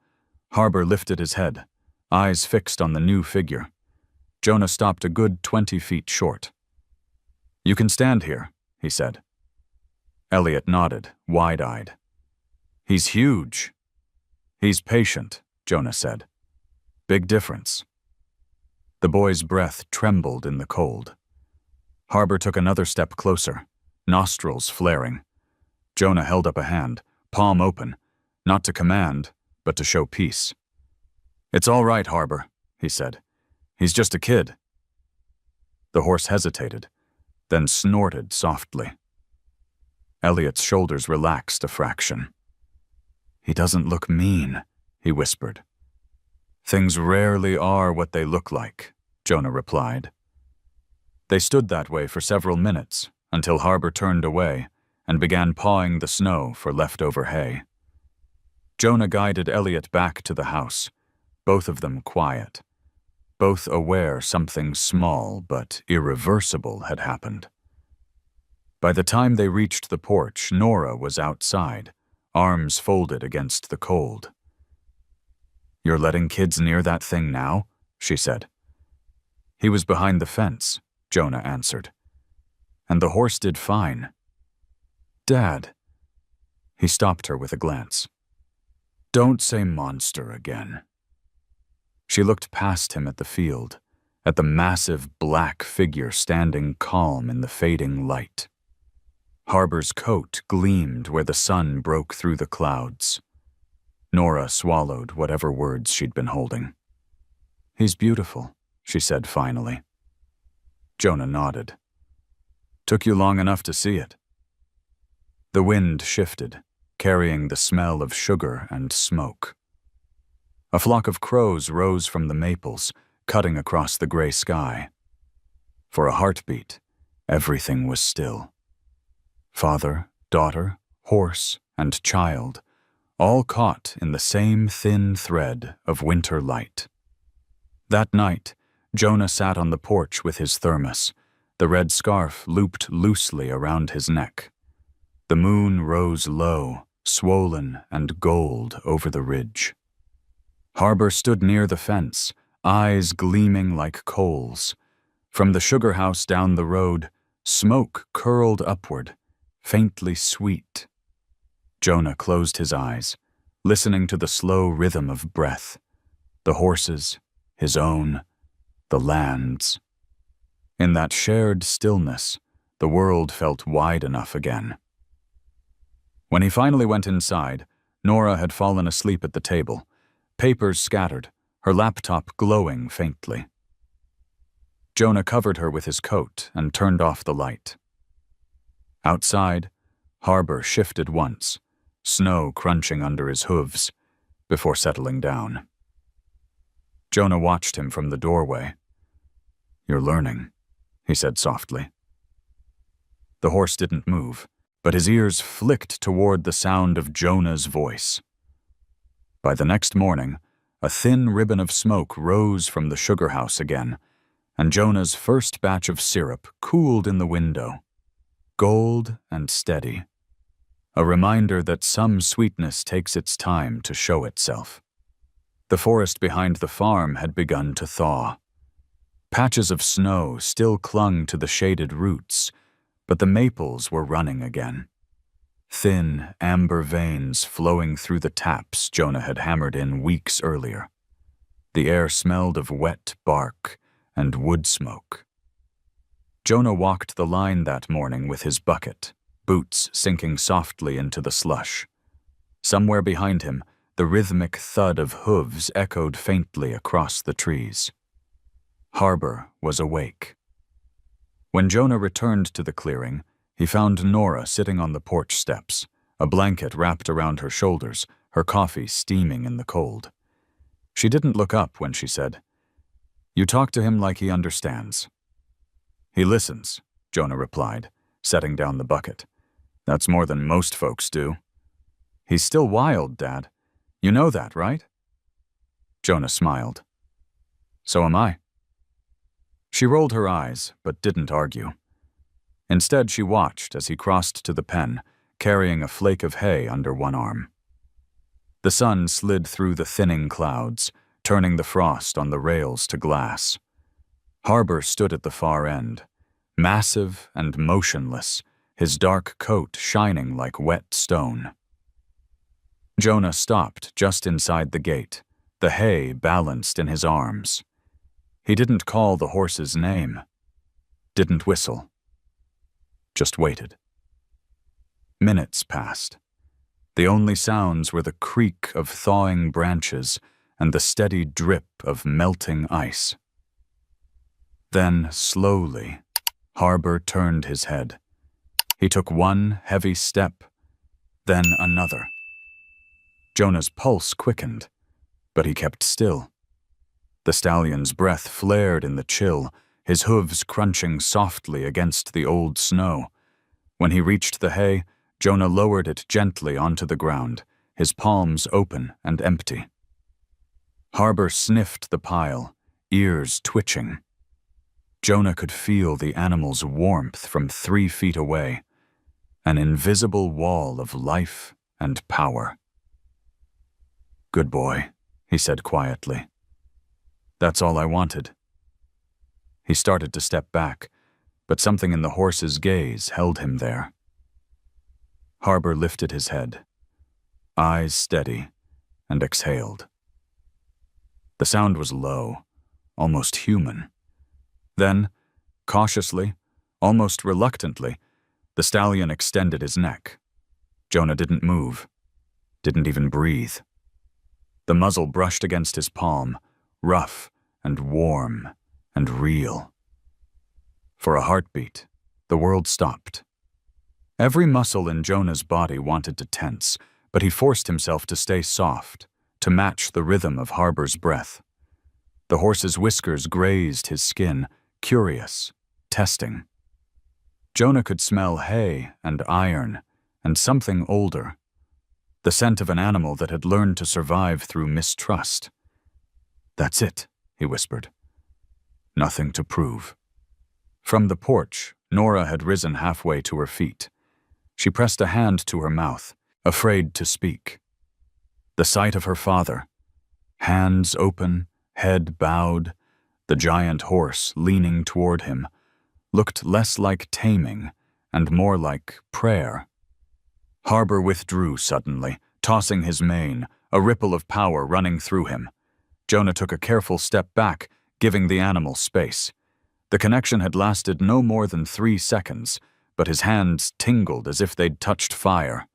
Harbor lifted his head, eyes fixed on the new figure. Jonah stopped a good 20 feet short. You can stand here, he said. Elliot nodded, wide-eyed. He's huge. He's patient, Jonah said. Big difference. The boy's breath trembled in the cold. Harbor took another step closer, nostrils flaring. Jonah held up a hand, palm open, not to command, but to show peace. It's all right, Harbor, he said. He's just a kid. The horse hesitated, then snorted softly. Elliot's shoulders relaxed a fraction. He doesn't look mean, he whispered. Things rarely are what they look like, Jonah replied. They stood that way for several minutes until Harbor turned away and began pawing the snow for leftover hay. Jonah guided Elliot back to the house, both of them quiet, both aware something small but irreversible had happened. By the time they reached the porch, Nora was outside, arms folded against the cold. You're letting kids near that thing now? She said. He was behind the fence, Jonah answered. And the horse did fine. Dad. He stopped her with a glance. Don't say monster again. She looked past him at the field, at the massive black figure standing calm in the fading light. Harbor's coat gleamed where the sun broke through the clouds. Nora swallowed whatever words she'd been holding. He's beautiful, she said finally. Jonah nodded. Took you long enough to see it. The wind shifted, carrying the smell of sugar and smoke. A flock of crows rose from the maples, cutting across the gray sky. For a heartbeat, everything was still. Father, daughter, horse, and child, all caught in the same thin thread of winter light. That night, Jonah sat on the porch with his thermos, the red scarf looped loosely around his neck. The moon rose low, swollen and gold over the ridge. Harbor stood near the fence, eyes gleaming like coals. From the sugar house down the road, smoke curled upward, faintly sweet. Jonah closed his eyes, listening to the slow rhythm of breath, the horses, his own, the land's. In that shared stillness, the world felt wide enough again. When he finally went inside, Nora had fallen asleep at the table, papers scattered, her laptop glowing faintly. Jonah covered her with his coat and turned off the light. Outside, Harbor shifted once, snow crunching under his hooves, before settling down. Jonah watched him from the doorway. You're learning, he said softly. The horse didn't move, but his ears flicked toward the sound of Jonah's voice. By the next morning, a thin ribbon of smoke rose from the sugar house again, and Jonah's first batch of syrup cooled in the window, gold and steady, a reminder that some sweetness takes its time to show itself. The forest behind the farm had begun to thaw. Patches of snow still clung to the shaded roots, but the maples were running again. Thin, amber veins flowing through the taps Jonah had hammered in weeks earlier. The air smelled of wet bark and wood smoke. Jonah walked the line that morning with his bucket, boots sinking softly into the slush. Somewhere behind him, the rhythmic thud of hooves echoed faintly across the trees. Harbor was awake. When Jonah returned to the clearing, he found Nora sitting on the porch steps, a blanket wrapped around her shoulders, her coffee steaming in the cold. She didn't look up when she said, "You talk to him like he understands." "He listens," Jonah replied, setting down the bucket. "That's more than most folks do." "He's still wild, Dad. You know that, right?" Jonah smiled. "So am I." She rolled her eyes, but didn't argue. Instead, she watched as he crossed to the pen, carrying a flake of hay under one arm. The sun slid through the thinning clouds, turning the frost on the rails to glass. Harbor stood at the far end, massive and motionless, his dark coat shining like wet stone. Jonah stopped just inside the gate, the hay balanced in his arms. He didn't call the horse's name, didn't whistle, just waited. Minutes passed. The only sounds were the creak of thawing branches and the steady drip of melting ice. Then, slowly, Harbor turned his head. He took one heavy step, then another. Jonah's pulse quickened, but he kept still. The stallion's breath flared in the chill, his hooves crunching softly against the old snow. When he reached the hay, Jonah lowered it gently onto the ground, his palms open and empty. Harbor sniffed the pile, ears twitching. Jonah could feel the animal's warmth from 3 feet away, an invisible wall of life and power. "Good boy," he said quietly. "That's all I wanted." He started to step back, but something in the horse's gaze held him there. Harbor lifted his head, eyes steady, and exhaled. The sound was low, almost human. Then, cautiously, almost reluctantly, the stallion extended his neck. Jonah didn't move, didn't even breathe. The muzzle brushed against his palm, rough and warm and real. For a heartbeat, the world stopped. Every muscle in Jonah's body wanted to tense, but he forced himself to stay soft, to match the rhythm of Harbor's breath. The horse's whiskers grazed his skin, curious, testing. Jonah could smell hay and iron and something older, the scent of an animal that had learned to survive through mistrust. "That's it," he whispered. "Nothing to prove." From the porch, Nora had risen halfway to her feet. She pressed a hand to her mouth, afraid to speak. The sight of her father, hands open, head bowed, the giant horse leaning toward him, looked less like taming and more like prayer. Harbor withdrew suddenly, tossing his mane, a ripple of power running through him. Jonah took a careful step back, giving the animal space. The connection had lasted no more than 3 seconds, but his hands tingled as if they'd touched fire.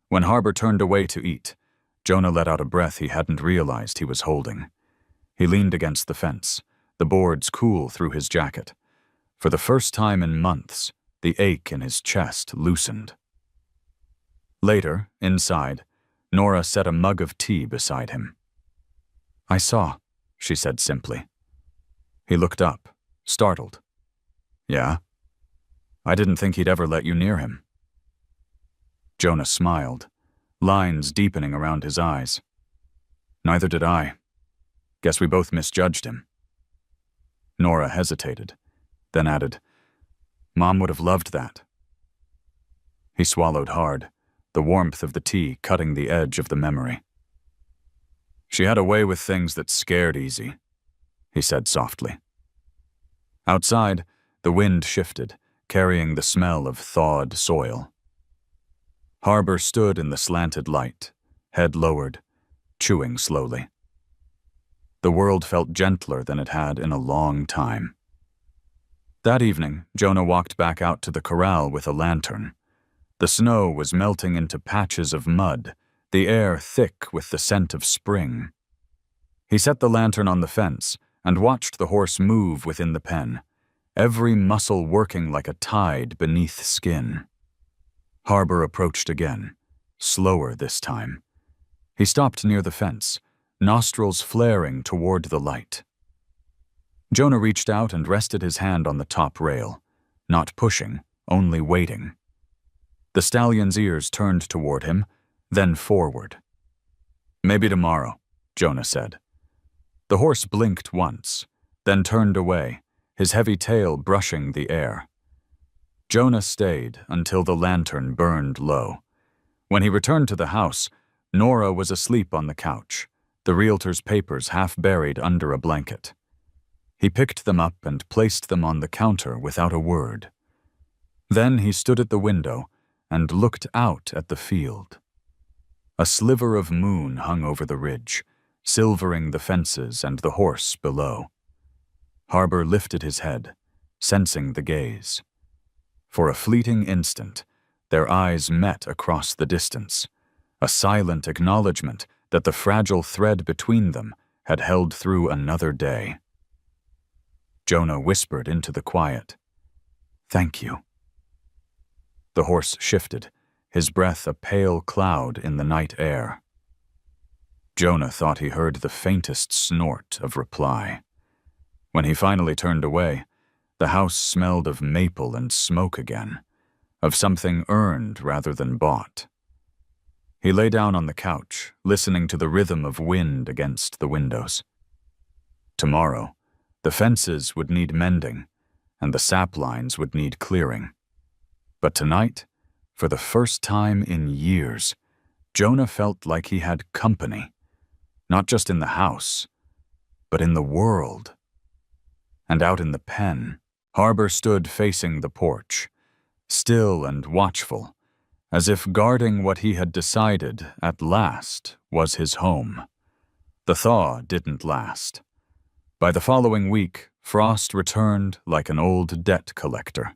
When Harbor turned away to eat, Jonah let out a breath he hadn't realized he was holding. He leaned against the fence, the boards cool through his jacket. For the first time in months, the ache in his chest loosened. Later, inside, Nora set a mug of tea beside him. "I saw," she said simply. He looked up, startled. "Yeah? I didn't think he'd ever let you near him." Jonah smiled, lines deepening around his eyes. "Neither did I. Guess we both misjudged him." Nora hesitated, then added, "Mom would have loved that." He swallowed hard, the warmth of the tea cutting the edge of the memory. "She had a way with things that scared easy," he said softly. Outside, the wind shifted, carrying the smell of thawed soil. Harbor stood in the slanted light, head lowered, chewing slowly. The world felt gentler than it had in a long time. That evening, Jonah walked back out to the corral with a lantern. The snow was melting into patches of mud, the air thick with the scent of spring. He set the lantern on the fence and watched the horse move within the pen, every muscle working like a tide beneath skin. Harbor approached again, slower this time. He stopped near the fence, nostrils flaring toward the light. Jonah reached out and rested his hand on the top rail, not pushing, only waiting. The stallion's ears turned toward him, then forward. "Maybe tomorrow," Jonah said. The horse blinked once, then turned away, his heavy tail brushing the air. Jonah stayed until the lantern burned low. When he returned to the house, Nora was asleep on the couch, the realtor's papers half buried under a blanket. He picked them up and placed them on the counter without a word. Then he stood at the window and looked out at the field. A sliver of moon hung over the ridge, silvering the fences and the horse below. Harbor lifted his head, sensing the gaze. For a fleeting instant, their eyes met across the distance, a silent acknowledgement that the fragile thread between them had held through another day. Jonah whispered into the quiet, "Thank you." The horse shifted, his breath a pale cloud in the night air. Jonah thought he heard the faintest snort of reply. When he finally turned away, the house smelled of maple and smoke again, of something earned rather than bought. He lay down on the couch, listening to the rhythm of wind against the windows. Tomorrow, the fences would need mending, and the sap lines would need clearing. But tonight, for the first time in years, Jonah felt like he had company, not just in the house, but in the world. And out in the pen, Harbor stood facing the porch, still and watchful, as if guarding what he had decided at last was his home. The thaw didn't last. By the following week, Frost returned like an old debt collector.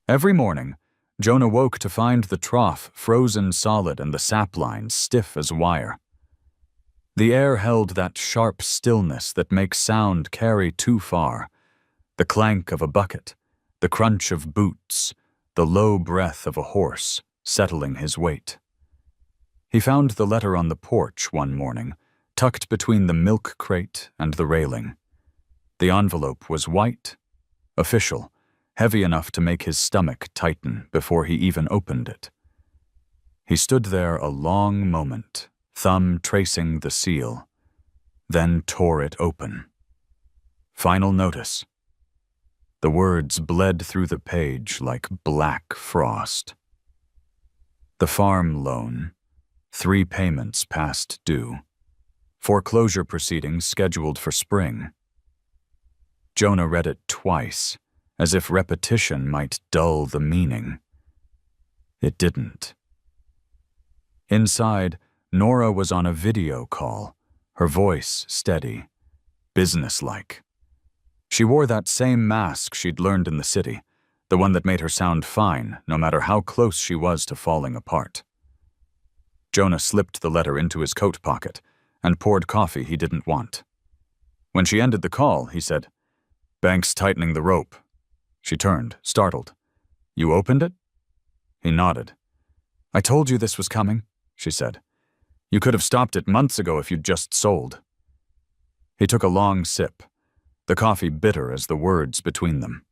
Every morning, Jonah woke to find the trough frozen solid and the sap lines stiff as wire. The air held that sharp stillness that makes sound carry too far, the clank of a bucket, the crunch of boots, the low breath of a horse settling his weight. He found the letter on the porch one morning, tucked between the milk crate and the railing. The envelope was white, official, heavy enough to make his stomach tighten before he even opened it. He stood there a long moment, thumb tracing the seal, then tore it open. Final notice. The words bled through the page like black frost. The farm loan, 3 payments past due. Foreclosure proceedings scheduled for spring. Jonah read it twice, as if repetition might dull the meaning. It didn't. Inside, Nora was on a video call, her voice steady, businesslike. She wore that same mask she'd learned in the city, the one that made her sound fine no matter how close she was to falling apart. Jonah slipped the letter into his coat pocket and poured coffee he didn't want. When she ended the call, he said, "Bank's tightening the rope." She turned, startled. "You opened it?" He nodded. "I told you this was coming," she said. "You could have stopped it months ago if you'd just sold." He took a long sip, the coffee bitter as the words between them.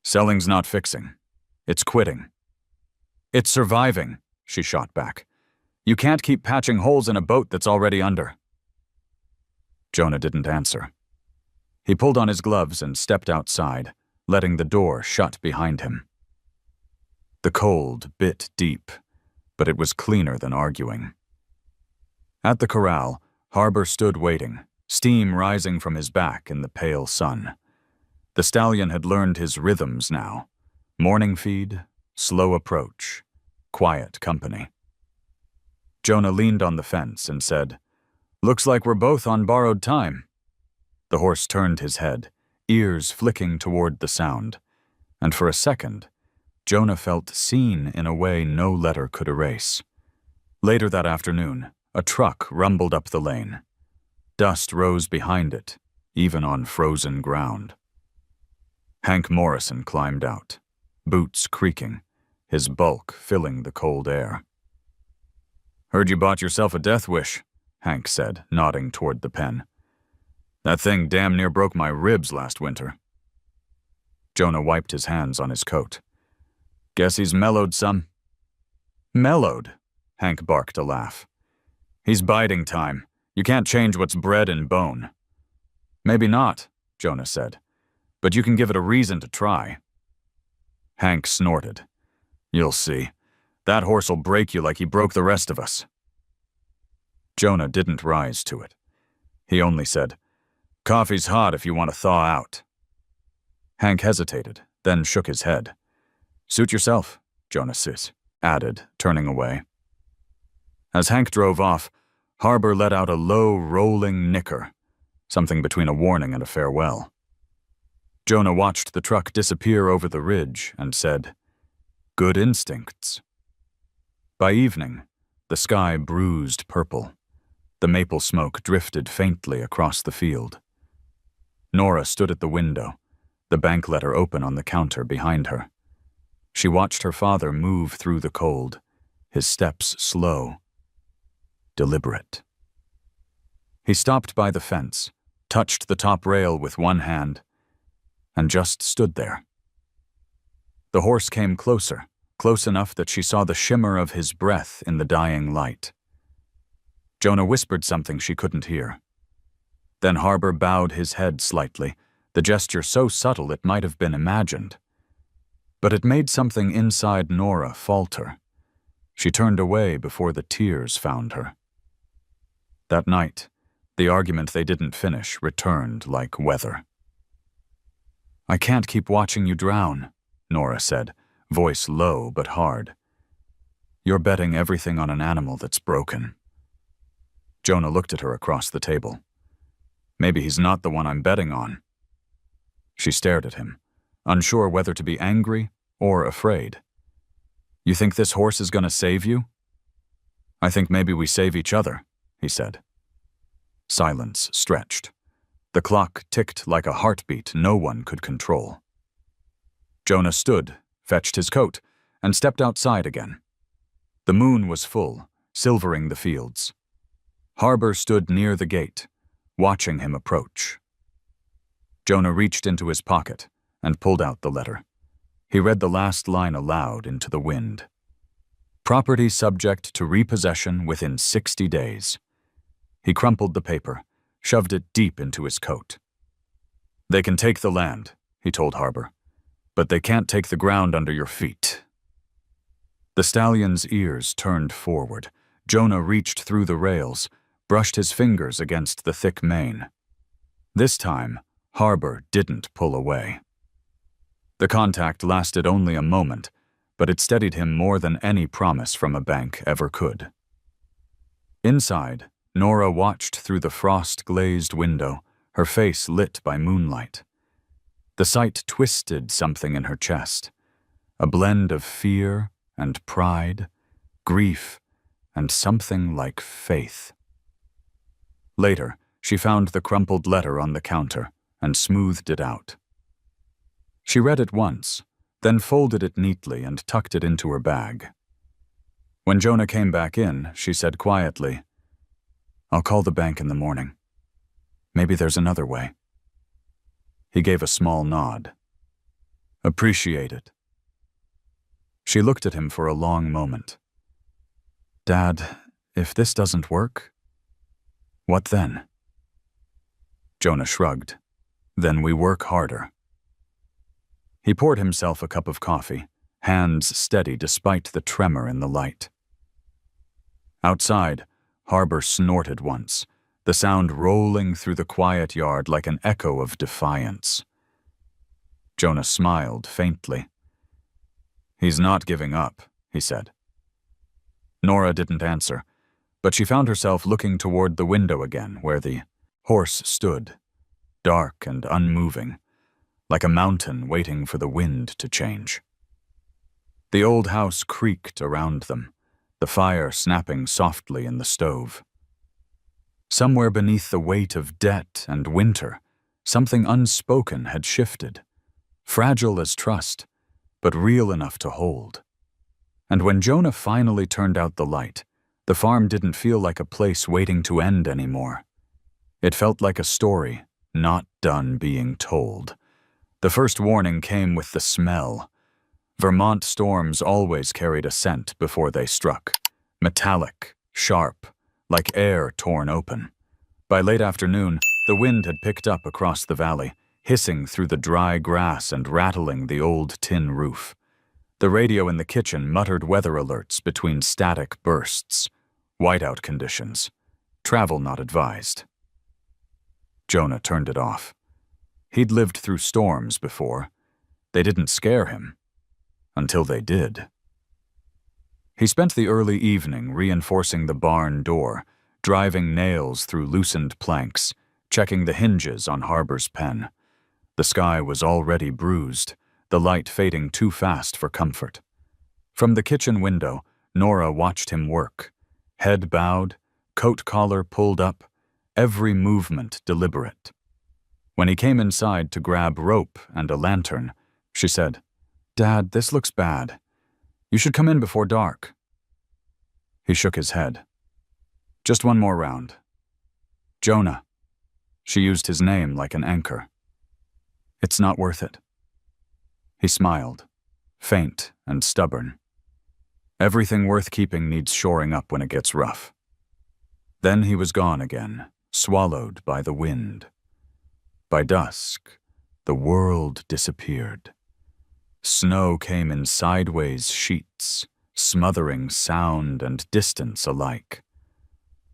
"Selling's not fixing. It's quitting." "It's surviving," she shot back. "You can't keep patching holes in a boat that's already under." Jonah didn't answer. He pulled on his gloves and stepped outside, letting the door shut behind him. The cold bit deep, but it was cleaner than arguing. At the corral, Harbor stood waiting, steam rising from his back in the pale sun. The stallion had learned his rhythms now. Morning feed, slow approach, quiet company. Jonah leaned on the fence and said, "Looks like we're both on borrowed time." The horse turned his head, ears flicking toward the sound, and for a second, Jonah felt seen in a way no letter could erase. Later that afternoon, a truck rumbled up the lane. Dust rose behind it, even on frozen ground. Hank Morrison climbed out, boots creaking, his bulk filling the cold air. "Heard you bought yourself a death wish," Hank said, nodding toward the pen. That thing damn near broke my ribs last winter. Jonah wiped his hands on his coat. Guess he's mellowed some. Mellowed? Hank barked a laugh. He's biding time. You can't change what's bred in bone. Maybe not, Jonah said, but you can give it a reason to try. Hank snorted. You'll see. That horse'll break you like he broke the rest of us. Jonah didn't rise to it. He only said, Coffee's hot if you want to thaw out. Hank hesitated, then shook his head. Suit yourself, Jonah added, turning away. As Hank drove off, Harbor let out a low, rolling nicker, something between a warning and a farewell. Jonah watched the truck disappear over the ridge and said, Good instincts. By evening, the sky bruised purple. The maple smoke drifted faintly across the field. Nora stood at the window, the bank letter open on the counter behind her. She watched her father move through the cold, his steps slow, deliberate. He stopped by the fence, touched the top rail with one hand, and just stood there. The horse came closer, close enough that she saw the shimmer of his breath in the dying light. Jonah whispered something she couldn't hear. Then Harbor bowed his head slightly, the gesture so subtle it might have been imagined. But it made something inside Nora falter. She turned away before the tears found her. That night, the argument they didn't finish returned like weather. I can't keep watching you drown, Nora said, voice low but hard. You're betting everything on an animal that's broken. Jonah looked at her across the table. Maybe he's not the one I'm betting on. She stared at him, unsure whether to be angry or afraid. You think this horse is going to save you? I think maybe we save each other, he said. Silence stretched. The clock ticked like a heartbeat no one could control. Jonah stood, fetched his coat, and stepped outside again. The moon was full, silvering the fields. Harbor stood near the gate, watching him approach. Jonah reached into his pocket and pulled out the letter. He read the last line aloud into the wind. Property subject to repossession within 60 days. He crumpled the paper, shoved it deep into his coat. They can take the land, he told Harbor, but they can't take the ground under your feet. The stallion's ears turned forward. Jonah reached through the rails, brushed his fingers against the thick mane. This time, Harbor didn't pull away. The contact lasted only a moment, but it steadied him more than any promise from a bank ever could. Inside, Nora watched through the frost-glazed window, her face lit by moonlight. The sight twisted something in her chest, a blend of fear and pride, grief, and something like faith. Later, she found the crumpled letter on the counter and smoothed it out. She read it once, then folded it neatly and tucked it into her bag. When Jonah came back in, she said quietly, I'll call the bank in the morning. Maybe there's another way. He gave a small nod. Appreciate it. She looked at him for a long moment. Dad, if this doesn't work, what then? Jonah shrugged. Then we work harder. He poured himself a cup of coffee, hands steady despite the tremor in the light. Outside, Harbor snorted once, the sound rolling through the quiet yard like an echo of defiance. Jonah smiled faintly. He's not giving up, he said. Nora didn't answer, but she found herself looking toward the window again where the horse stood, dark and unmoving, like a mountain waiting for the wind to change. The old house creaked around them, the fire snapping softly in the stove. Somewhere beneath the weight of debt and winter, something unspoken had shifted, fragile as trust, but real enough to hold. And when Jonah finally turned out the light, The farm didn't feel like a place waiting to end anymore. It felt like a story, not done being told. The first warning came with the smell. Vermont storms always carried a scent before they struck. Metallic, sharp, like air torn open. By late afternoon, the wind had picked up across the valley, hissing through the dry grass and rattling the old tin roof. The radio in the kitchen muttered weather alerts between static bursts. Whiteout conditions. Travel not advised. Jonah turned it off. He'd lived through storms before. They didn't scare him. Until they did. He spent the early evening reinforcing the barn door, driving nails through loosened planks, checking the hinges on Harbor's pen. The sky was already bruised, the light fading too fast for comfort. From the kitchen window, Nora watched him work. Head bowed, coat collar pulled up, every movement deliberate. When he came inside to grab rope and a lantern, she said, "Dad, this looks bad. You should come in before dark." He shook his head. "Just one more round." "Jonah." She used his name like an anchor. "It's not worth it." He smiled, faint and stubborn. Everything worth keeping needs shoring up when it gets rough. Then he was gone again, swallowed by the wind. By dusk, the world disappeared. Snow came in sideways sheets, smothering sound and distance alike.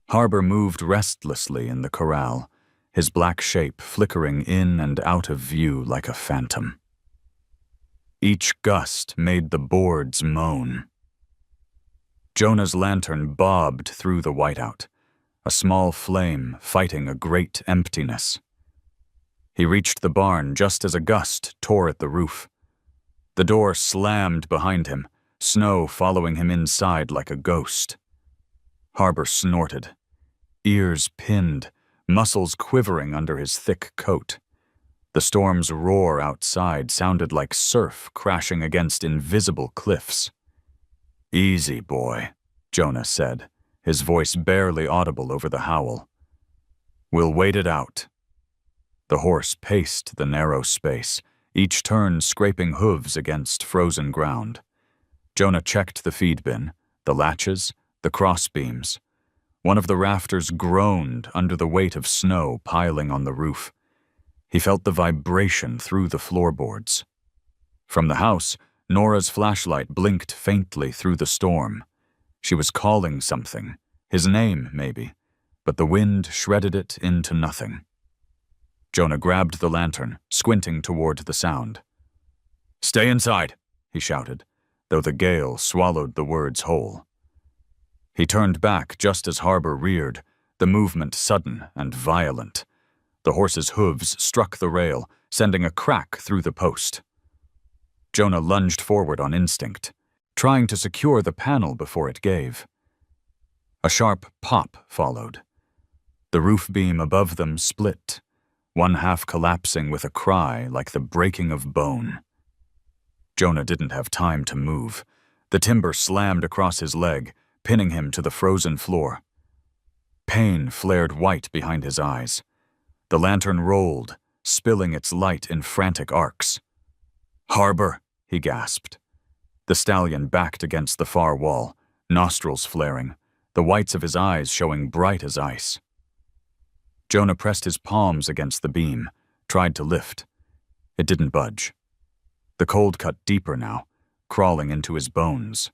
Harbor moved restlessly in the corral, his black shape flickering in and out of view like a phantom. Each gust made the boards moan. Jonah's lantern bobbed through the whiteout, a small flame fighting a great emptiness. He reached the barn just as a gust tore at the roof. The door slammed behind him, snow following him inside like a ghost. Harbor snorted, ears pinned, muscles quivering under his thick coat. The storm's roar outside sounded like surf crashing against invisible cliffs. "Easy, boy," Jonah said, his voice barely audible over the howl. "We'll wait it out." The horse paced the narrow space, each turn scraping hooves against frozen ground. Jonah checked the feed bin, the latches, the crossbeams. One of the rafters groaned under the weight of snow piling on the roof. He felt the vibration through the floorboards. From the house, Nora's flashlight blinked faintly through the storm. She was calling something, his name maybe, but the wind shredded it into nothing. Jonah grabbed the lantern, squinting toward the sound. "Stay inside," he shouted, though the gale swallowed the words whole. He turned back just as Harbor reared, the movement sudden and violent. The horse's hooves struck the rail, sending a crack through the post. Jonah lunged forward on instinct, trying to secure the panel before it gave. A sharp pop followed. The roof beam above them split, one half collapsing with a cry like the breaking of bone. Jonah didn't have time to move. The timber slammed across his leg, pinning him to the frozen floor. Pain flared white behind his eyes. The lantern rolled, spilling its light in frantic arcs. "Harbor," he gasped. The stallion backed against the far wall, nostrils flaring, the whites of his eyes showing bright as ice. Jonah pressed his palms against the beam, tried to lift. It didn't budge. The cold cut deeper now, crawling into his bones.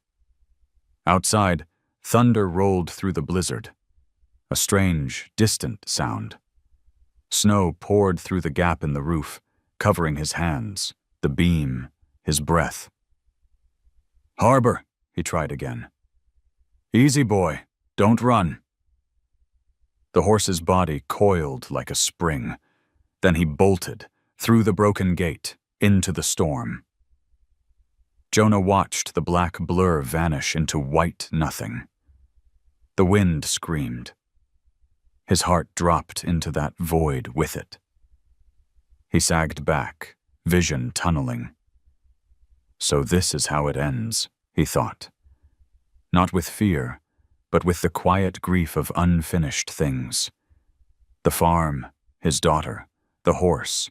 Outside, thunder rolled through the blizzard. A strange, distant sound. Snow poured through the gap in the roof, covering his hands, the beam, his breath. "Harbor," he tried again. "Easy, boy. Don't run." The horse's body coiled like a spring. Then he bolted, through the broken gate, into the storm. Jonah watched the black blur vanish into white nothing. The wind screamed. His heart dropped into that void with it. He sagged back, vision tunneling. So this is how it ends, he thought. Not with fear, but with the quiet grief of unfinished things. The farm, his daughter, the horse,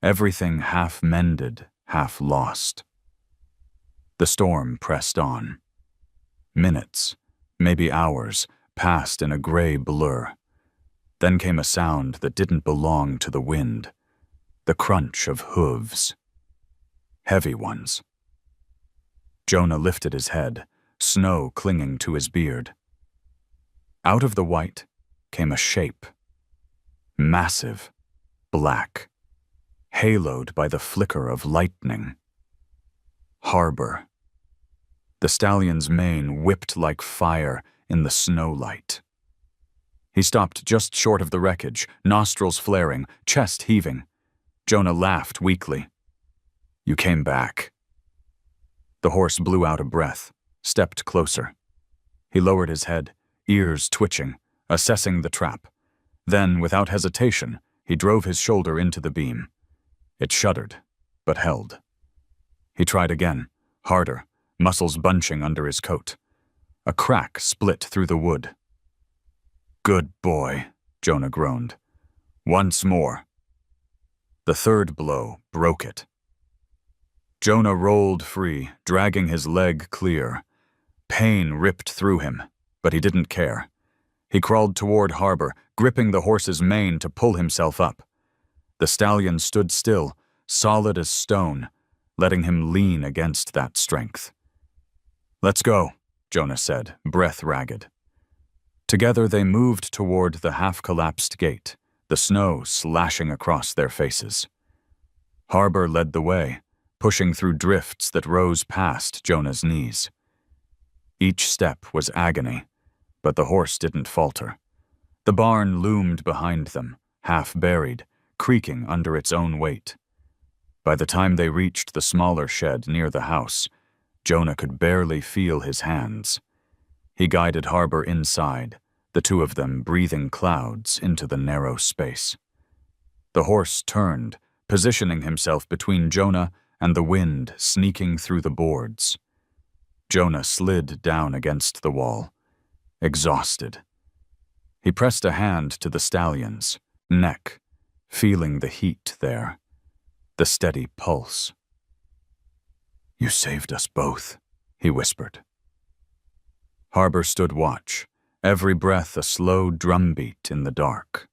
everything half mended, half lost. The storm pressed on. Minutes, maybe hours, passed in a gray blur. Then came a sound that didn't belong to the wind, the crunch of hooves. Heavy ones. Jonah lifted his head, snow clinging to his beard. Out of the white came a shape. Massive, black, haloed by the flicker of lightning. Harbor. The stallion's mane whipped like fire in the snowlight. He stopped just short of the wreckage, nostrils flaring, chest heaving. Jonah laughed weakly. "You came back." The horse blew out a breath, stepped closer. He lowered his head, ears twitching, assessing the trap. Then, without hesitation, he drove his shoulder into the beam. It shuddered, but held. He tried again, harder, muscles bunching under his coat. A crack split through the wood. "Good boy," Jonah groaned. "Once more." The third blow broke it. Jonah rolled free, dragging his leg clear. Pain ripped through him, but he didn't care. He crawled toward Harbor, gripping the horse's mane to pull himself up. The stallion stood still, solid as stone, letting him lean against that strength. "Let's go," Jonah said, breath ragged. Together they moved toward the half-collapsed gate, the snow slashing across their faces. Harbor led the way, pushing through drifts that rose past Jonah's knees. Each step was agony, but the horse didn't falter. The barn loomed behind them, half buried, creaking under its own weight. By the time they reached the smaller shed near the house, Jonah could barely feel his hands. He guided Harbor inside, the two of them breathing clouds into the narrow space. The horse turned, positioning himself between Jonah and the wind sneaking through the boards. Jonah slid down against the wall, exhausted. He pressed a hand to the stallion's neck, feeling the heat there, the steady pulse. "You saved us both," he whispered. Harbor stood watch, every breath a slow drumbeat in the dark.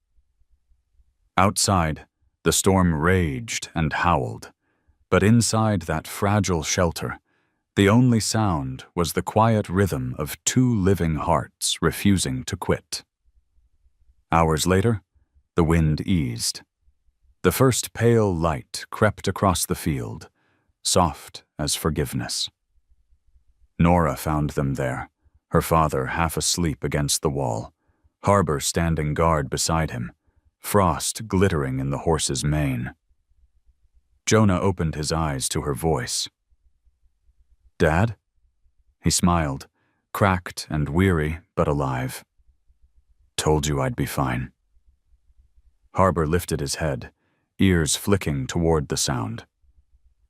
Outside, the storm raged and howled, but inside that fragile shelter, the only sound was the quiet rhythm of two living hearts refusing to quit. Hours later, the wind eased. The first pale light crept across the field, soft as forgiveness. Nora found them there, her father half asleep against the wall, Harbor standing guard beside him, frost glittering in the horse's mane. Jonah opened his eyes to her voice. "Dad?" He smiled, cracked and weary, but alive. "Told you I'd be fine." Harbor lifted his head, ears flicking toward the sound.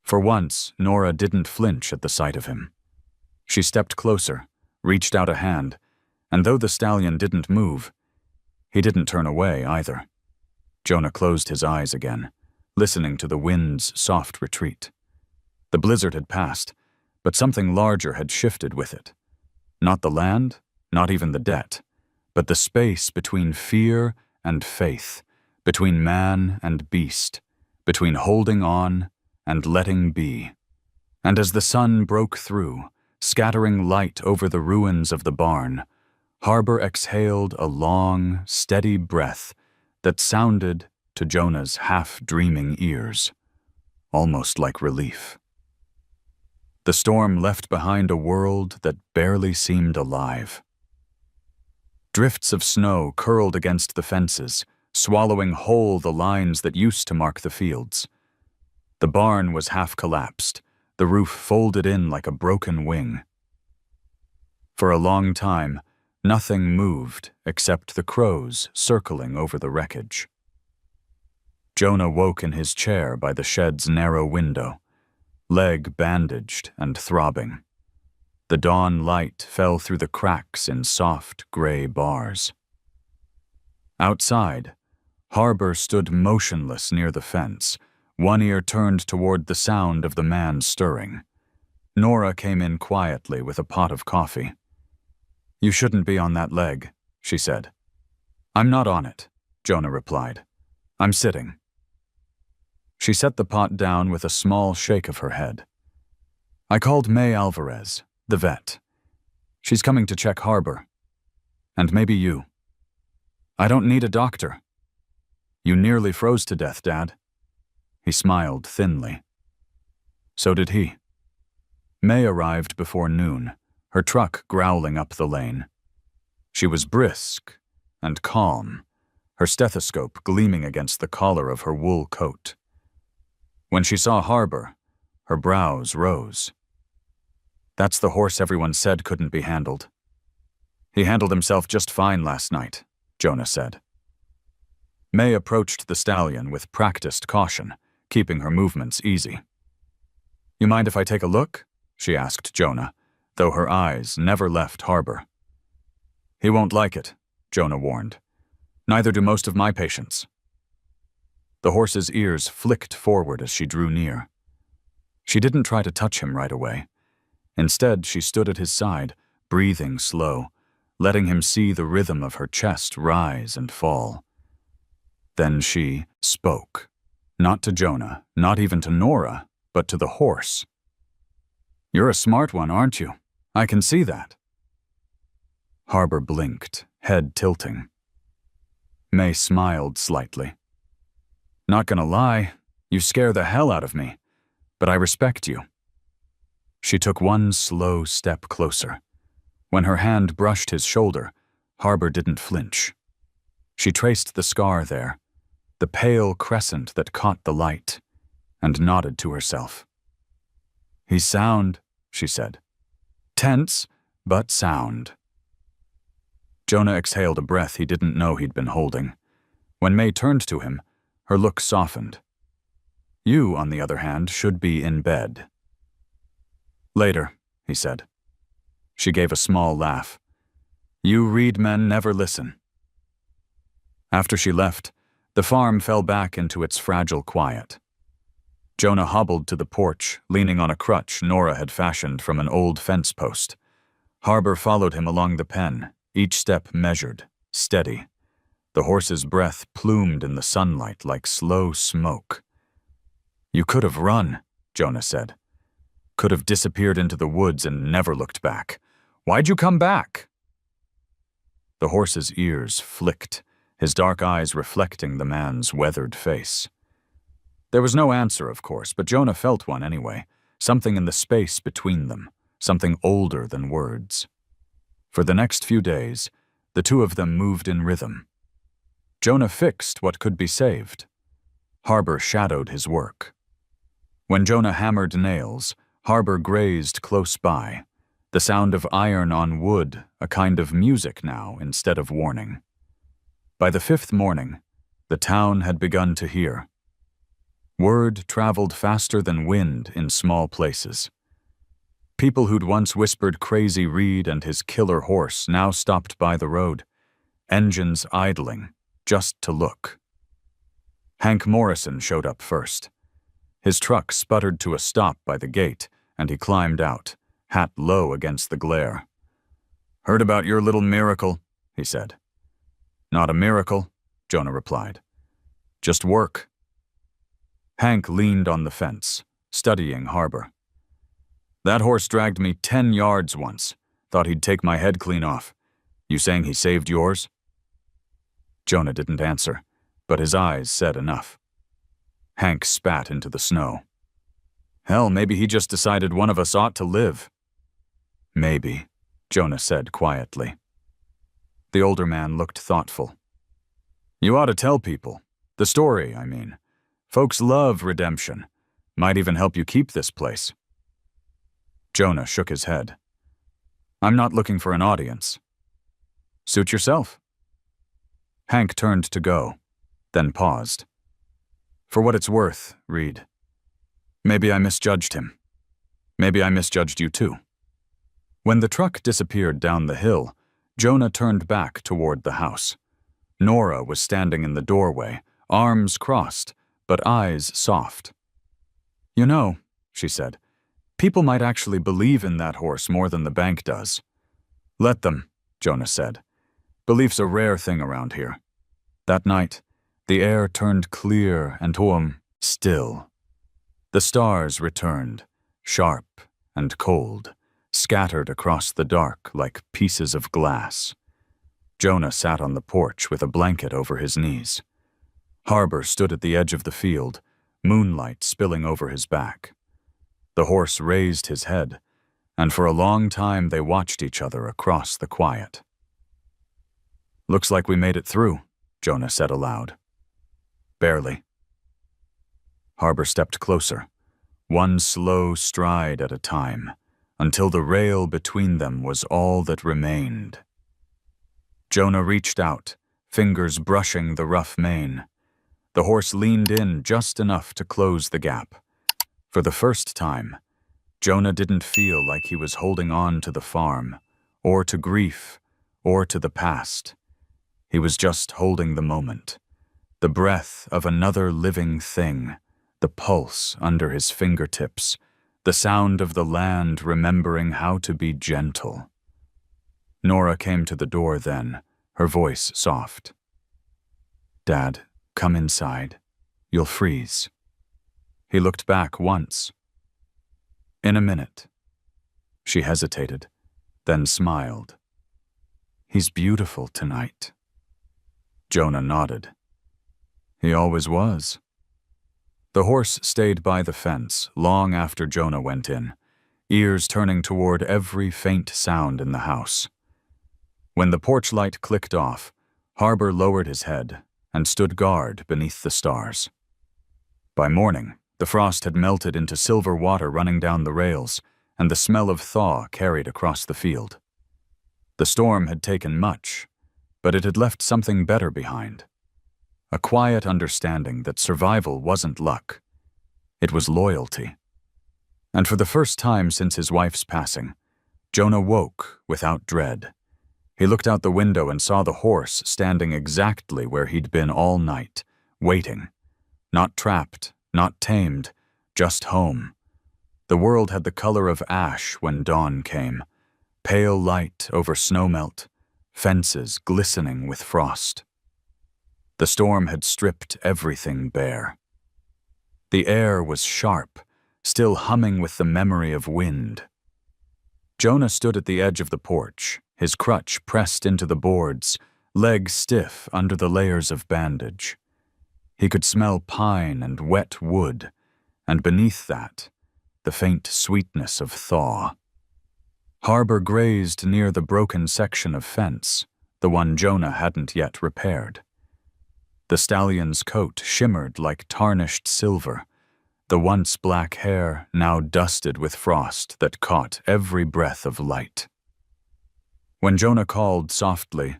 For once, Nora didn't flinch at the sight of him. She stepped closer, reached out a hand, and though the stallion didn't move, he didn't turn away either. Jonah closed his eyes again, listening to the wind's soft retreat. The blizzard had passed, but something larger had shifted with it. Not the land, not even the debt, but the space between fear and faith, between man and beast, between holding on and letting be. And as the sun broke through, scattering light over the ruins of the barn, Harbor exhaled a long, steady breath that sounded to Jonah's half-dreaming ears, almost like relief. The storm left behind a world that barely seemed alive. Drifts of snow curled against the fences, swallowing whole the lines that used to mark the fields. The barn was half-collapsed, the roof folded in like a broken wing. For a long time, nothing moved except the crows circling over the wreckage. Jonah woke in his chair by the shed's narrow window, leg bandaged and throbbing. The dawn light fell through the cracks in soft gray bars. Outside, Harbor stood motionless near the fence, one ear turned toward the sound of the man stirring. Nora came in quietly with a pot of coffee. "You shouldn't be on that leg," she said. "I'm not on it," Jonah replied. "I'm sitting." She set the pot down with a small shake of her head. "I called May Alvarez, the vet. She's coming to check Harbor. And maybe you. I don't need a doctor. You nearly froze to death, Dad." He smiled thinly. So did he. May arrived before noon, her truck growling up the lane. She was brisk and calm, her stethoscope gleaming against the collar of her wool coat. When she saw Harbor, her brows rose. "That's the horse everyone said couldn't be handled." "He handled himself just fine last night," Jonah said. May approached the stallion with practiced caution, keeping her movements easy. "You mind if I take a look?" she asked Jonah, though her eyes never left Harbor. "He won't like it," Jonah warned. "Neither do most of my patients." The horse's ears flicked forward as she drew near. She didn't try to touch him right away. Instead, she stood at his side, breathing slow, letting him see the rhythm of her chest rise and fall. Then she spoke, not to Jonah, not even to Nora, but to the horse. "You're a smart one, aren't you? I can see that." Harbor blinked, head tilting. May smiled slightly. "Not gonna lie, you scare the hell out of me, but I respect you." She took one slow step closer. When her hand brushed his shoulder, Harbor didn't flinch. She traced the scar there, the pale crescent that caught the light, and nodded to herself. "He's sound," she said. "Tense, but sound." Jonah exhaled a breath he didn't know he'd been holding. When May turned to him, her look softened. "You, on the other hand, should be in bed." "Later," he said. She gave a small laugh. "You reed men never listen." After she left, the farm fell back into its fragile quiet. Jonah hobbled to the porch, leaning on a crutch Nora had fashioned from an old fence post. Harbor followed him along the pen, each step measured, steady. The horse's breath plumed in the sunlight like slow smoke. "You could have run," Jonah said. "Could have disappeared into the woods and never looked back. Why'd you come back?" The horse's ears flicked, his dark eyes reflecting the man's weathered face. There was no answer, of course, but Jonah felt one anyway, something in the space between them, something older than words. For the next few days, the two of them moved in rhythm. Jonah fixed what could be saved. Harbor shadowed his work. When Jonah hammered nails, Harbor grazed close by, the sound of iron on wood, a kind of music now instead of warning. By the fifth morning, the town had begun to hear. Word traveled faster than wind in small places. People who'd once whispered Crazy Reed and his killer horse now stopped by the road, engines idling, just to look. Hank Morrison showed up first. His truck sputtered to a stop by the gate, and he climbed out, hat low against the glare. "Heard about your little miracle," he said. "Not a miracle," Jonah replied. "Just work." Hank leaned on the fence, studying Harbor. "That horse dragged me 10 yards once. Thought he'd take my head clean off. You saying he saved yours?" Jonah didn't answer, but his eyes said enough. Hank spat into the snow. "Hell, maybe he just decided one of us ought to live." "Maybe," Jonah said quietly. The older man looked thoughtful. "You ought to tell people. The story, I mean. Folks love redemption. Might even help you keep this place." Jonah shook his head. "I'm not looking for an audience." "Suit yourself." Hank turned to go, then paused. "For what it's worth, Reed. Maybe I misjudged him. Maybe I misjudged you too." When the truck disappeared down the hill, Jonah turned back toward the house. Nora was standing in the doorway, arms crossed, but eyes soft. "You know," she said, "people might actually believe in that horse more than the bank does." "Let them," Jonah said. "Belief's a rare thing around here." That night, the air turned clear and still. The stars returned, sharp and cold, scattered across the dark like pieces of glass. Jonah sat on the porch with a blanket over his knees. Harbor stood at the edge of the field, moonlight spilling over his back. The horse raised his head, and for a long time they watched each other across the quiet. "Looks like we made it through," Jonah said aloud. "Barely." Harbor stepped closer, one slow stride at a time, until the rail between them was all that remained. Jonah reached out, fingers brushing the rough mane. The horse leaned in just enough to close the gap. For the first time, Jonah didn't feel like he was holding on to the farm, or to grief, or to the past. He was just holding the moment, the breath of another living thing, the pulse under his fingertips, the sound of the land remembering how to be gentle. Nora came to the door then, her voice soft. "Dad, come inside. You'll freeze." He looked back once. "In a minute." She hesitated, then smiled. "He's beautiful tonight." Jonah nodded. "He always was." The horse stayed by the fence long after Jonah went in, ears turning toward every faint sound in the house. When the porch light clicked off, Harbor lowered his head and stood guard beneath the stars. By morning, the frost had melted into silver water running down the rails, and the smell of thaw carried across the field. The storm had taken much, but it had left something better behind. A quiet understanding that survival wasn't luck. It was loyalty. And for the first time since his wife's passing, Jonah woke without dread. He looked out the window and saw the horse standing exactly where he'd been all night, waiting. Not trapped, not tamed, just home. The world had the color of ash when dawn came, pale light over snowmelt, fences glistening with frost. The storm had stripped everything bare. The air was sharp, still humming with the memory of wind. Jonah stood at the edge of the porch, his crutch pressed into the boards, legs stiff under the layers of bandage. He could smell pine and wet wood, and beneath that, the faint sweetness of thaw. Harbor grazed near the broken section of fence, the one Jonah hadn't yet repaired. The stallion's coat shimmered like tarnished silver, the once black hair now dusted with frost that caught every breath of light. When Jonah called softly,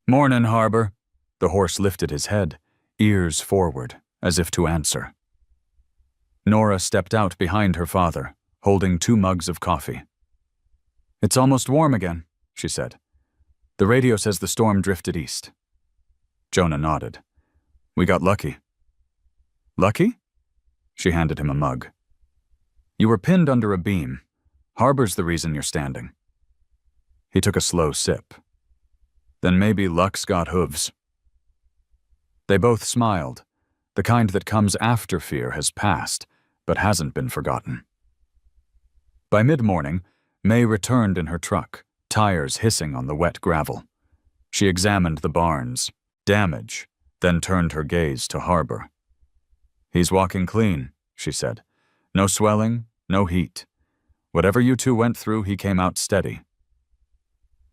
"Mornin', Harbor," the horse lifted his head, ears forward, as if to answer. Nora stepped out behind her father, holding 2 mugs of coffee. "It's almost warm again," she said. "The radio says the storm drifted east." Jonah nodded. "We got lucky." "Lucky?" She handed him a mug. "You were pinned under a beam. Harbor's the reason you're standing." He took a slow sip. "Then maybe luck's got hooves." They both smiled, the kind that comes after fear has passed, but hasn't been forgotten. By mid-morning, May returned in her truck, tires hissing on the wet gravel. She examined the barns, damage, then turned her gaze to Harbor. "He's walking clean," she said. "No swelling, no heat. Whatever you two went through, he came out steady."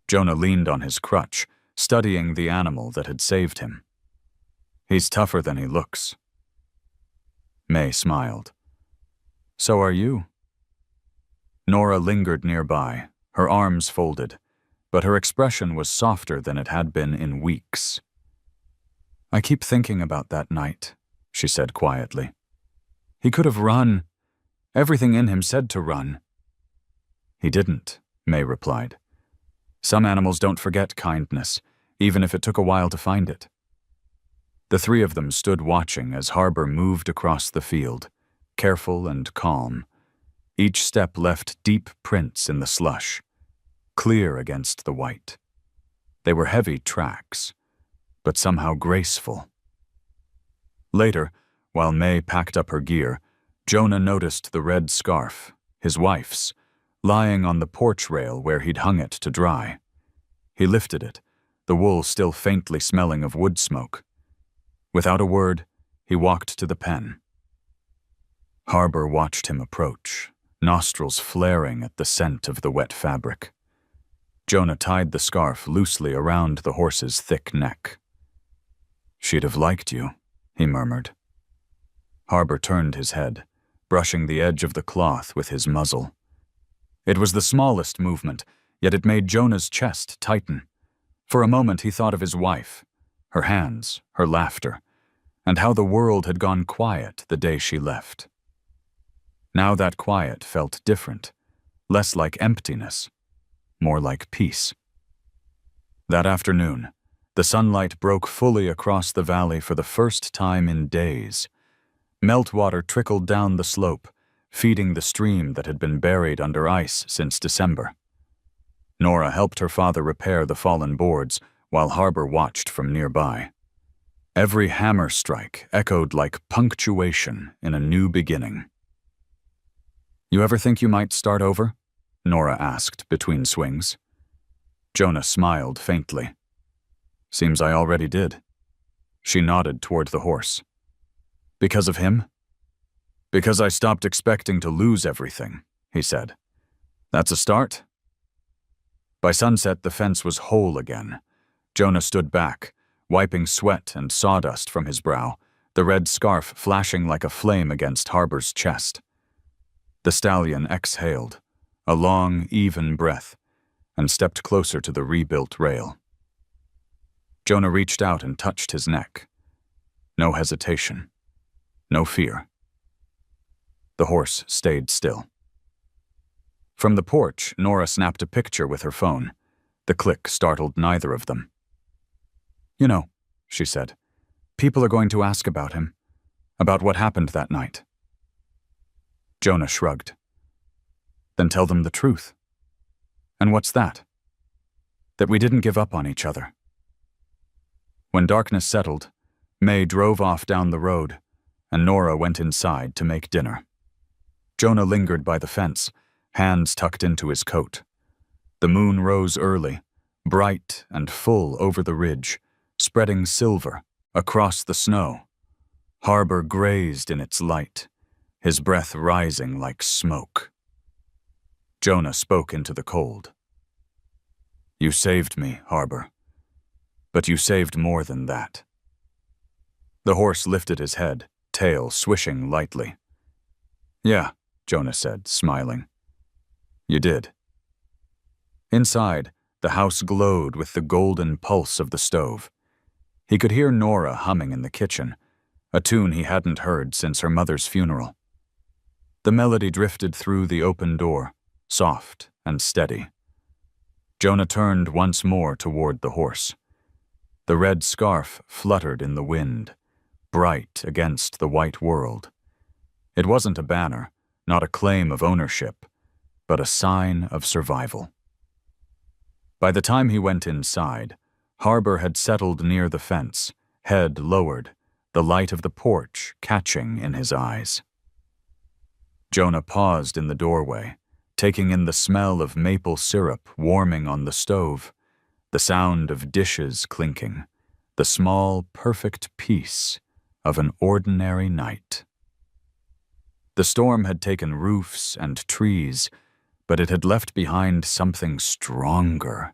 Jonah leaned on his crutch, studying the animal that had saved him. "He's tougher than he looks." May smiled. "So are you." Nora lingered nearby, her arms folded, but her expression was softer than it had been in weeks. "I keep thinking about that night," she said quietly. "He could have run. Everything in him said to run." "He didn't," May replied. Some animals don't forget kindness, even if it took a while to find it. The three of them stood watching as Harbor moved across the field, careful and calm. Each step left deep prints in the slush, clear against the white. They were heavy tracks, but somehow graceful. Later, while May packed up her gear, Jonah noticed the red scarf, his wife's, lying on the porch rail where he'd hung it to dry. He lifted it, the wool still faintly smelling of wood smoke. Without a word, he walked to the pen. Harbor watched him approach, nostrils flaring at the scent of the wet fabric. Jonah tied the scarf loosely around the horse's thick neck. She'd have liked you, he murmured. Harbor turned his head, brushing the edge of the cloth with his muzzle. It was the smallest movement, yet it made Jonah's chest tighten. For a moment he thought of his wife, her hands, her laughter, and how the world had gone quiet the day she left. Now that quiet felt different, less like emptiness, more like peace. That afternoon, the sunlight broke fully across the valley for the first time in days. Meltwater trickled down the slope, feeding the stream that had been buried under ice since December. Nora helped her father repair the fallen boards while Harbor watched from nearby. Every hammer strike echoed like punctuation in a new beginning. You ever think you might start over? Nora asked between swings. Jonah smiled faintly. Seems I already did. She nodded toward the horse. Because of him? Because I stopped expecting to lose everything, he said. That's a start? By sunset, the fence was whole again. Jonah stood back, wiping sweat and sawdust from his brow, the red scarf flashing like a flame against Harbor's chest. The stallion exhaled, a long, even breath, and stepped closer to the rebuilt rail. Jonah reached out and touched his neck. No hesitation. No fear. The horse stayed still. From the porch, Nora snapped a picture with her phone. The click startled neither of them. You know, she said, people are going to ask about him, about what happened that night. Jonah shrugged. Then tell them the truth. And what's that? That we didn't give up on each other. When darkness settled, May drove off down the road, and Nora went inside to make dinner. Jonah lingered by the fence, hands tucked into his coat. The moon rose early, bright and full over the ridge, spreading silver across the snow. Harbor grazed in its light, his breath rising like smoke. Jonah spoke into the cold. You saved me, Harbor. But you saved more than that. The horse lifted his head, tail swishing lightly. Yeah, Jonah said, smiling. You did. Inside, the house glowed with the golden pulse of the stove. He could hear Nora humming in the kitchen, a tune he hadn't heard since her mother's funeral. The melody drifted through the open door, soft and steady. Jonah turned once more toward the horse. The red scarf fluttered in the wind, bright against the white world. It wasn't a banner, not a claim of ownership, but a sign of survival. By the time he went inside, Harbor had settled near the fence, head lowered, the light of the porch catching in his eyes. Jonah paused in the doorway, taking in the smell of maple syrup warming on the stove, the sound of dishes clinking, the small, perfect peace of an ordinary night. The storm had taken roofs and trees, but it had left behind something stronger,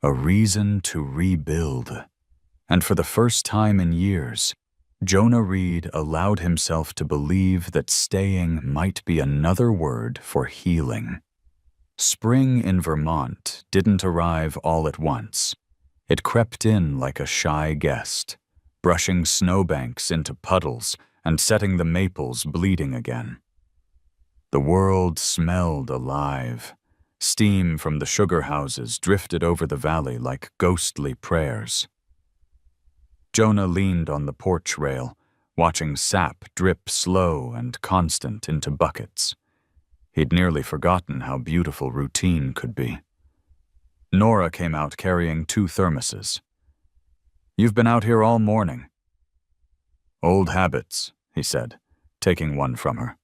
a reason to rebuild. And for the first time in years, Jonah Reed allowed himself to believe that staying might be another word for healing. Spring in Vermont didn't arrive all at once. It crept in like a shy guest, brushing snowbanks into puddles and setting the maples bleeding again. The world smelled alive, Steam from the sugar houses drifted over the valley like ghostly prayers. Jonah leaned on the porch rail, watching sap drip slow and constant into buckets. He'd nearly forgotten how beautiful routine could be. Nora came out carrying 2 thermoses. "You've been out here all morning." "Old habits," he said, taking one from her.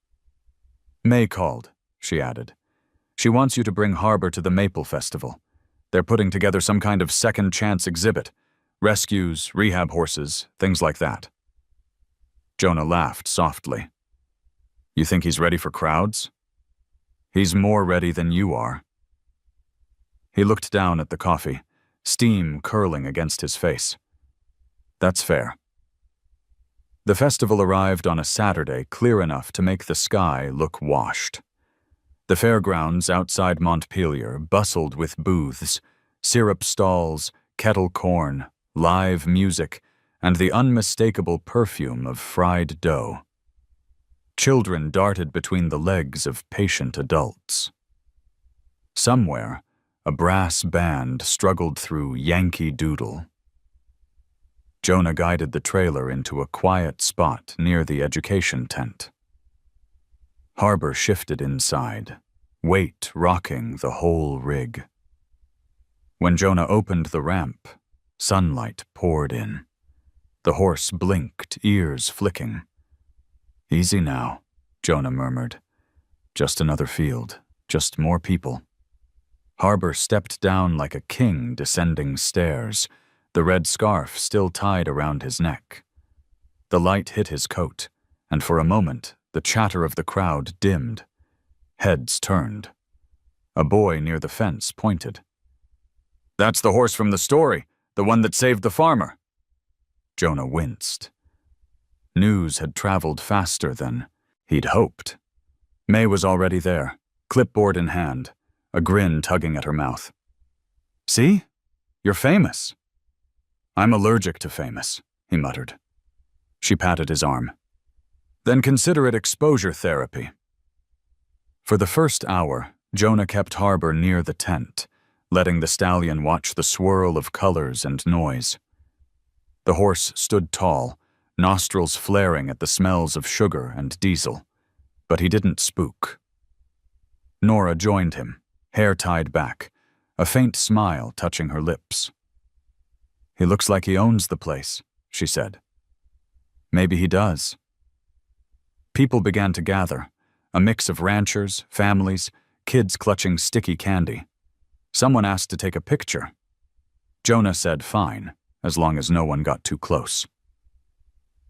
"May called," she added. "She wants you to bring Harbor to the Maple Festival. They're putting together some kind of second chance exhibit. Rescues, rehab horses, things like that." Jonah laughed softly. "You think he's ready for crowds?" "He's more ready than you are." He looked down at the coffee, steam curling against his face. "That's fair." The festival arrived on a Saturday clear enough to make the sky look washed. The fairgrounds outside Montpelier bustled with booths, syrup stalls, kettle corn, live music, and the unmistakable perfume of fried dough. Children darted between the legs of patient adults. Somewhere, a brass band struggled through Yankee Doodle. Jonah guided the trailer into a quiet spot near the education tent. Harbor shifted inside, weight rocking the whole rig. When Jonah opened the ramp, sunlight poured in. The horse blinked, ears flicking. "Easy now," Jonah murmured. "Just another field, just more people." Harbor stepped down like a king descending stairs, the red scarf still tied around his neck. The light hit his coat, and for a moment the chatter of the crowd dimmed. Heads turned. A boy near the fence pointed. "That's the horse from the story, the one that saved the farmer." Jonah winced. News had traveled faster than he'd hoped. May was already there, clipboard in hand, a grin tugging at her mouth. "See? You're famous." "I'm allergic to famous," he muttered. She patted his arm. "Then consider it exposure therapy." For the first hour, Jonah kept Harbor near the tent, letting the stallion watch the swirl of colors and noise. The horse stood tall, nostrils flaring at the smells of sugar and diesel, but he didn't spook. Nora joined him, hair tied back, a faint smile touching her lips. "He looks like he owns the place," she said. "Maybe he does." People began to gather, a mix of ranchers, families, kids clutching sticky candy. Someone asked to take a picture. Jonah said fine, as long as no one got too close.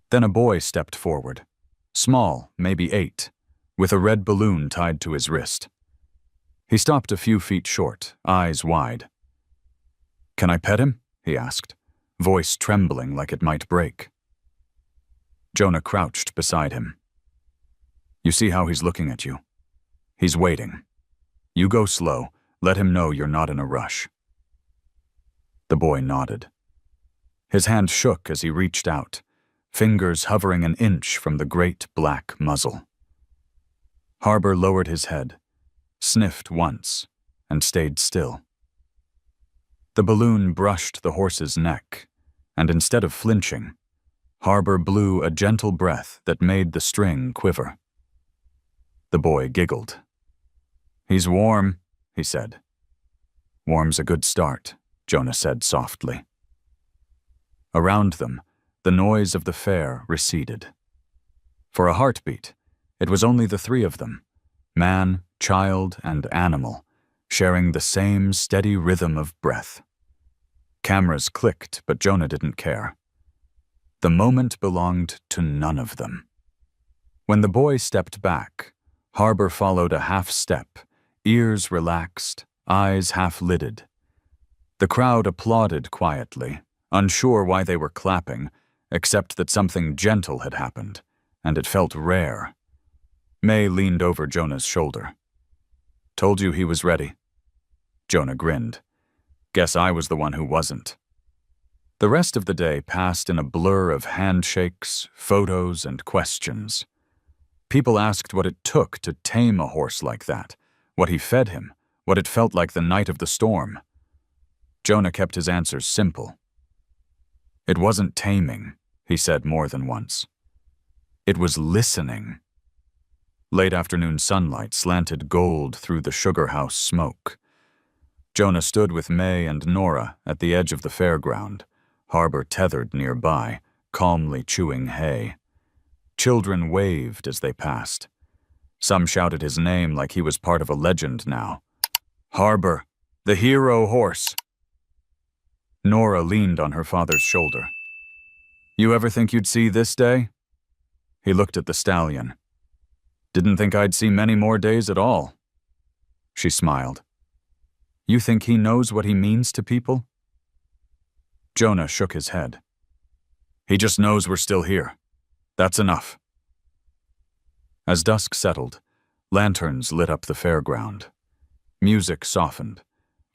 Then a boy stepped forward, small, maybe 8, with a red balloon tied to his wrist. He stopped a few feet short, eyes wide. "Can I pet him?" he asked, voice trembling like it might break. Jonah crouched beside him. "You see how he's looking at you? He's waiting. You go slow, let him know you're not in a rush." The boy nodded. His hand shook as he reached out, fingers hovering an inch from the great black muzzle. Harbor lowered his head, sniffed once, and stayed still. The balloon brushed the horse's neck, and instead of flinching, Harbor blew a gentle breath that made the string quiver. The boy giggled. "He's warm," he said. "Warm's a good start," Jonah said softly. Around them, the noise of the fair receded. For a heartbeat, it was only the 3 of them, man, child, and animal, sharing the same steady rhythm of breath. Cameras clicked, but Jonah didn't care. The moment belonged to none of them. When the boy stepped back, Harbor followed a half step, ears relaxed, eyes half-lidded. The crowd applauded quietly, unsure why they were clapping, except that something gentle had happened, and it felt rare. May leaned over Jonah's shoulder. "Told you he was ready." Jonah grinned. "Guess I was the one who wasn't." The rest of the day passed in a blur of handshakes, photos, and questions. People asked what it took to tame a horse like that, what he fed him, what it felt like the night of the storm. Jonah kept his answers simple. It wasn't taming, he said more than once. It was listening. Late afternoon sunlight slanted gold through the sugar house smoke. Jonah stood with May and Nora at the edge of the fairground, Harbor tethered nearby, calmly chewing hay. Children waved as they passed. Some shouted his name like he was part of a legend now. Harbor, the hero horse. Nora leaned on her father's shoulder. You ever think you'd see this day? He looked at the stallion. Didn't think I'd see many more days at all. She smiled. You think he knows what he means to people? Jonah shook his head. He just knows we're still here. That's enough. As dusk settled, lanterns lit up the fairground. Music softened.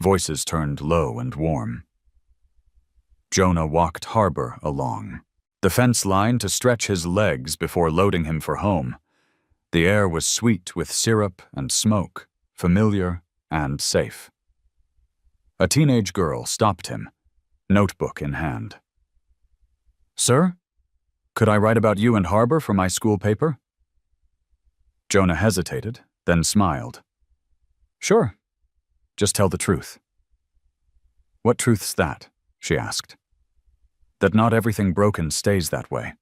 Voices turned low and warm. Jonah walked Harbor along, the fence line to stretch his legs before loading him for home. The air was sweet with syrup and smoke, familiar and safe. A teenage girl stopped him, notebook in hand. Sir, could I write about you and Harbor for my school paper? Jonah hesitated, then smiled. Sure, just tell the truth. What truth's that? She asked. That not everything broken stays that way.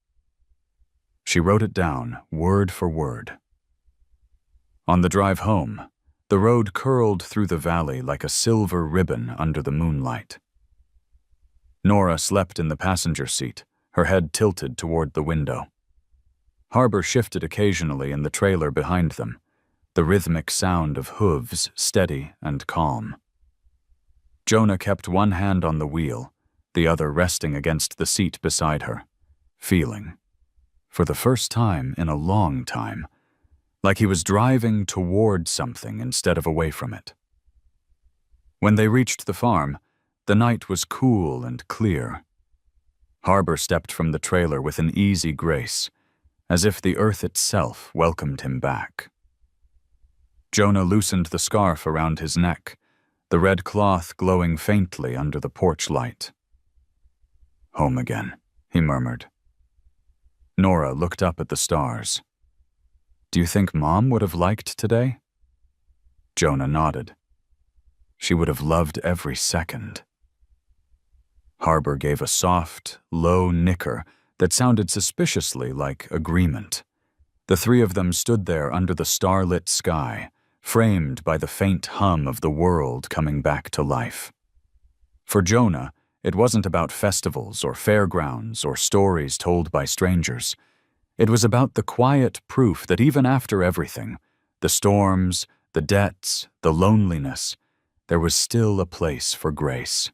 She wrote it down, word for word. On the drive home, the road curled through the valley like a silver ribbon under the moonlight. Nora slept in the passenger seat, her head tilted toward the window. Harbor shifted occasionally in the trailer behind them, the rhythmic sound of hooves steady and calm. Jonah kept one hand on the wheel, the other resting against the seat beside her, feeling, for the first time in a long time, like he was driving toward something instead of away from it. When they reached the farm, the night was cool and clear. Harbor stepped from the trailer with an easy grace, as if the earth itself welcomed him back. Jonah loosened the scarf around his neck, the red cloth glowing faintly under the porch light. Home again, he murmured. Nora looked up at the stars. Do you think Mom would have liked today? Jonah nodded. She would have loved every second. Harbor gave a soft, low nicker that sounded suspiciously like agreement. The three of them stood there under the starlit sky, framed by the faint hum of the world coming back to life. For Jonah, it wasn't about festivals or fairgrounds or stories told by strangers. It was about the quiet proof that even after everything, the storms, the debts, the loneliness, there was still a place for grace.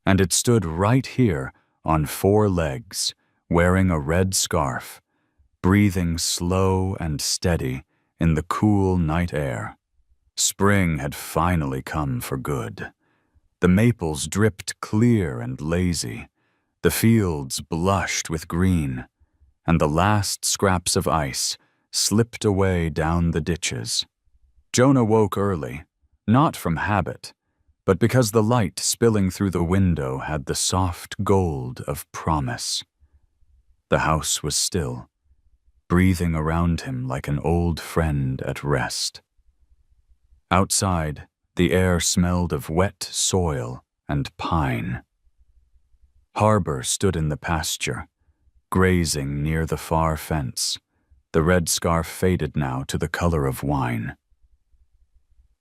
And it stood right here on 4 legs, wearing a red scarf, breathing slow and steady in the cool night air. Spring had finally come for good. The maples dripped clear and lazy, the fields blushed with green, and the last scraps of ice slipped away down the ditches. Jonah woke early, not from habit, but because the light spilling through the window had the soft gold of promise. The house was still, breathing around him like an old friend at rest. Outside, the air smelled of wet soil and pine. Harbor stood in the pasture, grazing near the far fence, the red scarf faded now to the color of wine.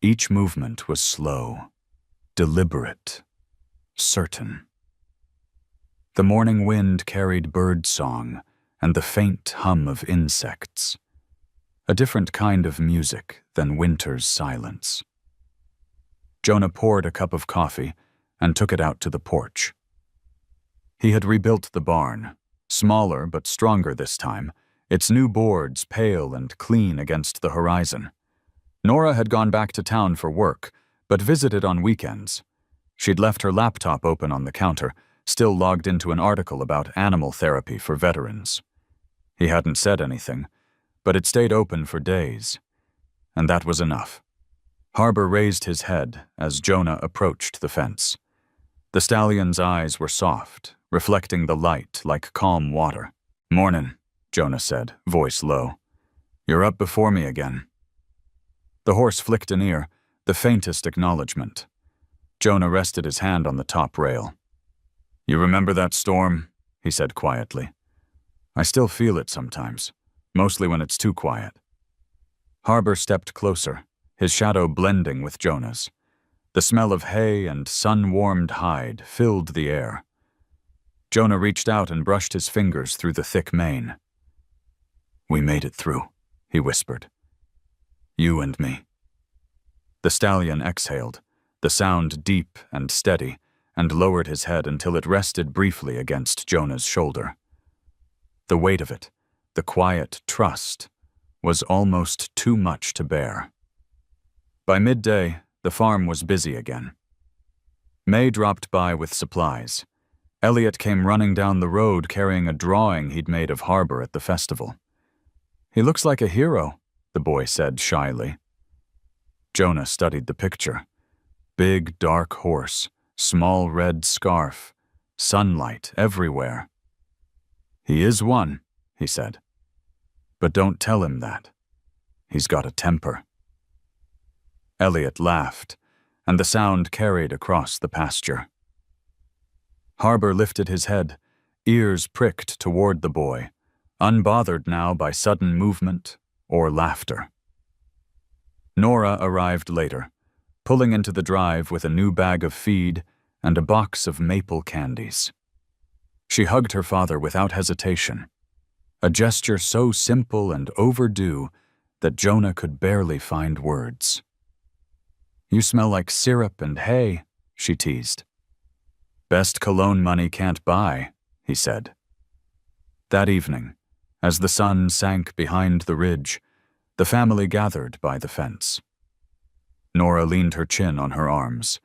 Each movement was slow, deliberate, certain. The morning wind carried bird song and the faint hum of insects, a different kind of music than winter's silence. Jonah poured a cup of coffee and took it out to the porch. He had rebuilt the barn, smaller but stronger this time, its new boards pale and clean against the horizon. Nora had gone back to town for work, but visited on weekends. She'd left her laptop open on the counter, still logged into an article about animal therapy for veterans. He hadn't said anything, but it stayed open for days, and that was enough. Harbor raised his head as Jonah approached the fence. The stallion's eyes were soft, reflecting the light like calm water. "Mornin'," Jonah said, voice low. "You're up before me again." The horse flicked an ear, the faintest acknowledgement. Jonah rested his hand on the top rail. "You remember that storm?" he said quietly. "I still feel it sometimes, mostly when it's too quiet." Harbor stepped closer, his shadow blending with Jonah's. The smell of hay and sun-warmed hide filled the air. Jonah reached out and brushed his fingers through the thick mane. "We made it through," he whispered. "You and me." The stallion exhaled, the sound deep and steady, and lowered his head until it rested briefly against Jonah's shoulder. The weight of it, the quiet trust, was almost too much to bear. By midday, the farm was busy again. May dropped by with supplies. Elliot came running down the road carrying a drawing he'd made of Harbor at the festival. "He looks like a hero," the boy said shyly. Jonah studied the picture. Big, dark horse, small red scarf, sunlight everywhere. "He is one," he said. "But don't tell him that. He's got a temper." Elliot laughed, and the sound carried across the pasture. Harbor lifted his head, ears pricked toward the boy, unbothered now by sudden movement or laughter. Nora arrived later, pulling into the drive with a new bag of feed and a box of maple candies. She hugged her father without hesitation, a gesture so simple and overdue that Jonah could barely find words. "You smell like syrup and hay," she teased. "Best cologne money can't buy," he said. That evening, as the sun sank behind the ridge, the family gathered by the fence. Nora leaned her chin on her arms.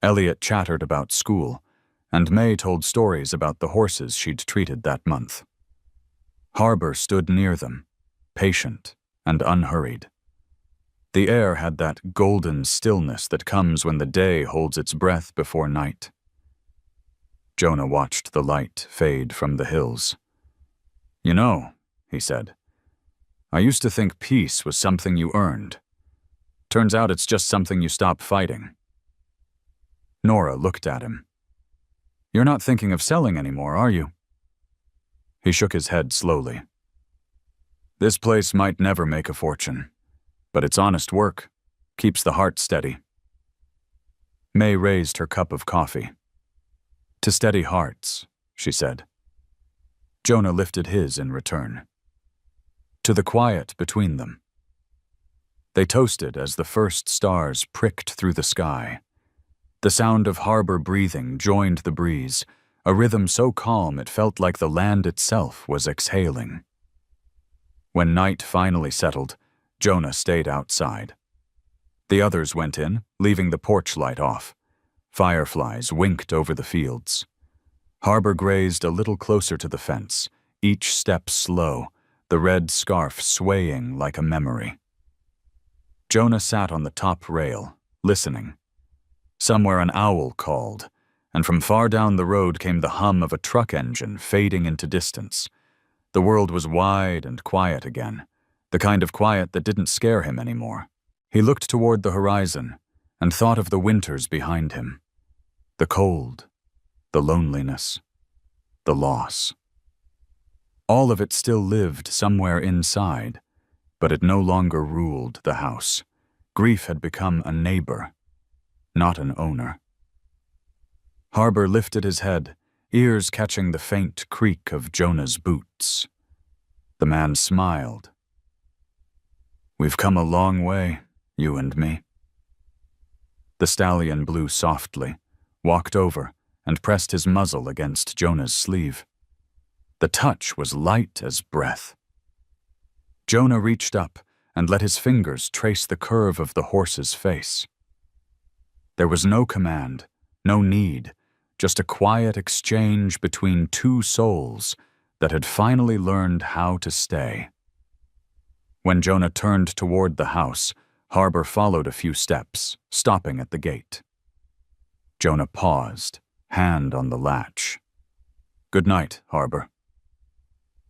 Elliot chattered about school, and May told stories about the horses she'd treated that month. Harbor stood near them, patient and unhurried. The air had that golden stillness that comes when the day holds its breath before night. Jonah watched the light fade from the hills. "You know," he said, "I used to think peace was something you earned. Turns out it's just something you stop fighting." Nora looked at him. "You're not thinking of selling anymore, are you?" He shook his head slowly. "This place might never make a fortune, but it's honest work, keeps the heart steady." May raised her cup of coffee. "To steady hearts," she said. Jonah lifted his in return. "To the quiet between them." They toasted as the first stars pricked through the sky. The sound of Harbor breathing joined the breeze, a rhythm so calm it felt like the land itself was exhaling. When night finally settled, Jonah stayed outside. The others went in, leaving the porch light off. Fireflies winked over the fields. Harbor grazed a little closer to the fence, each step slow, the red scarf swaying like a memory. Jonah sat on the top rail, listening. Somewhere an owl called, and from far down the road came the hum of a truck engine fading into distance. The world was wide and quiet again, the kind of quiet that didn't scare him anymore. He looked toward the horizon and thought of the winters behind him. The cold, the loneliness, the loss. All of it still lived somewhere inside, but it no longer ruled the house. Grief had become a neighbor, not an owner. Harbor lifted his head, ears catching the faint creak of Jonah's boots. The man smiled. "We've come a long way, you and me." The stallion blew softly, walked over, and pressed his muzzle against Jonah's sleeve. The touch was light as breath. Jonah reached up and let his fingers trace the curve of the horse's face. There was no command, no need, just a quiet exchange between two souls that had finally learned how to stay. When Jonah turned toward the house, Harbor followed a few steps, stopping at the gate. Jonah paused, hand on the latch. "Good night, Harbor."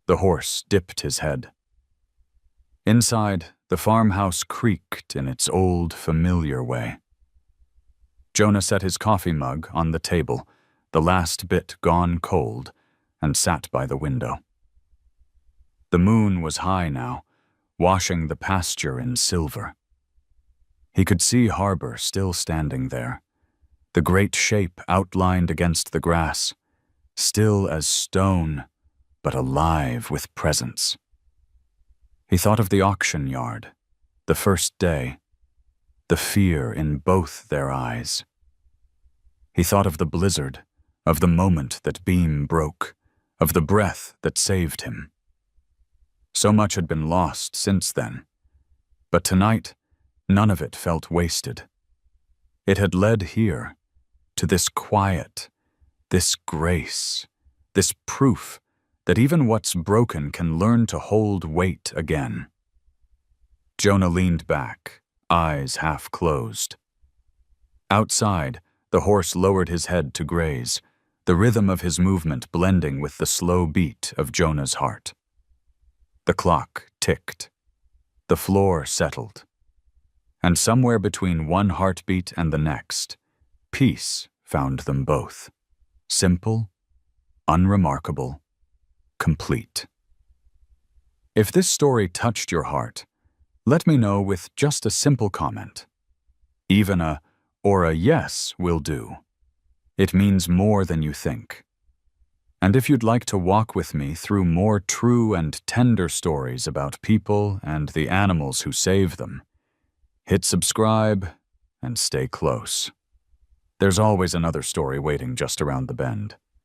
The horse dipped his head. Inside, the farmhouse creaked in its old, familiar way. Jonah set his coffee mug on the table, the last bit gone cold, and sat by the window. The moon was high now, washing the pasture in silver. He could see Harbor still standing there, the great shape outlined against the grass, still as stone, but alive with presence. He thought of the auction yard, the first day, the fear in both their eyes. He thought of the blizzard, of the moment that beam broke, of the breath that saved him. So much had been lost since then, but tonight, none of it felt wasted. It had led here, to this quiet, this grace, this proof that even what's broken can learn to hold weight again. Jonah leaned back, eyes half closed. Outside, the horse lowered his head to graze, the rhythm of his movement blending with the slow beat of Jonah's heart. The clock ticked. The floor settled. And somewhere between one heartbeat and the next, peace found them both. Simple, unremarkable, complete. If this story touched your heart, let me know with just a simple comment. Even a or a yes will do. It means more than you think. And if you'd like to walk with me through more true and tender stories about people and the animals who save them, hit subscribe and stay close. There's always another story waiting just around the bend.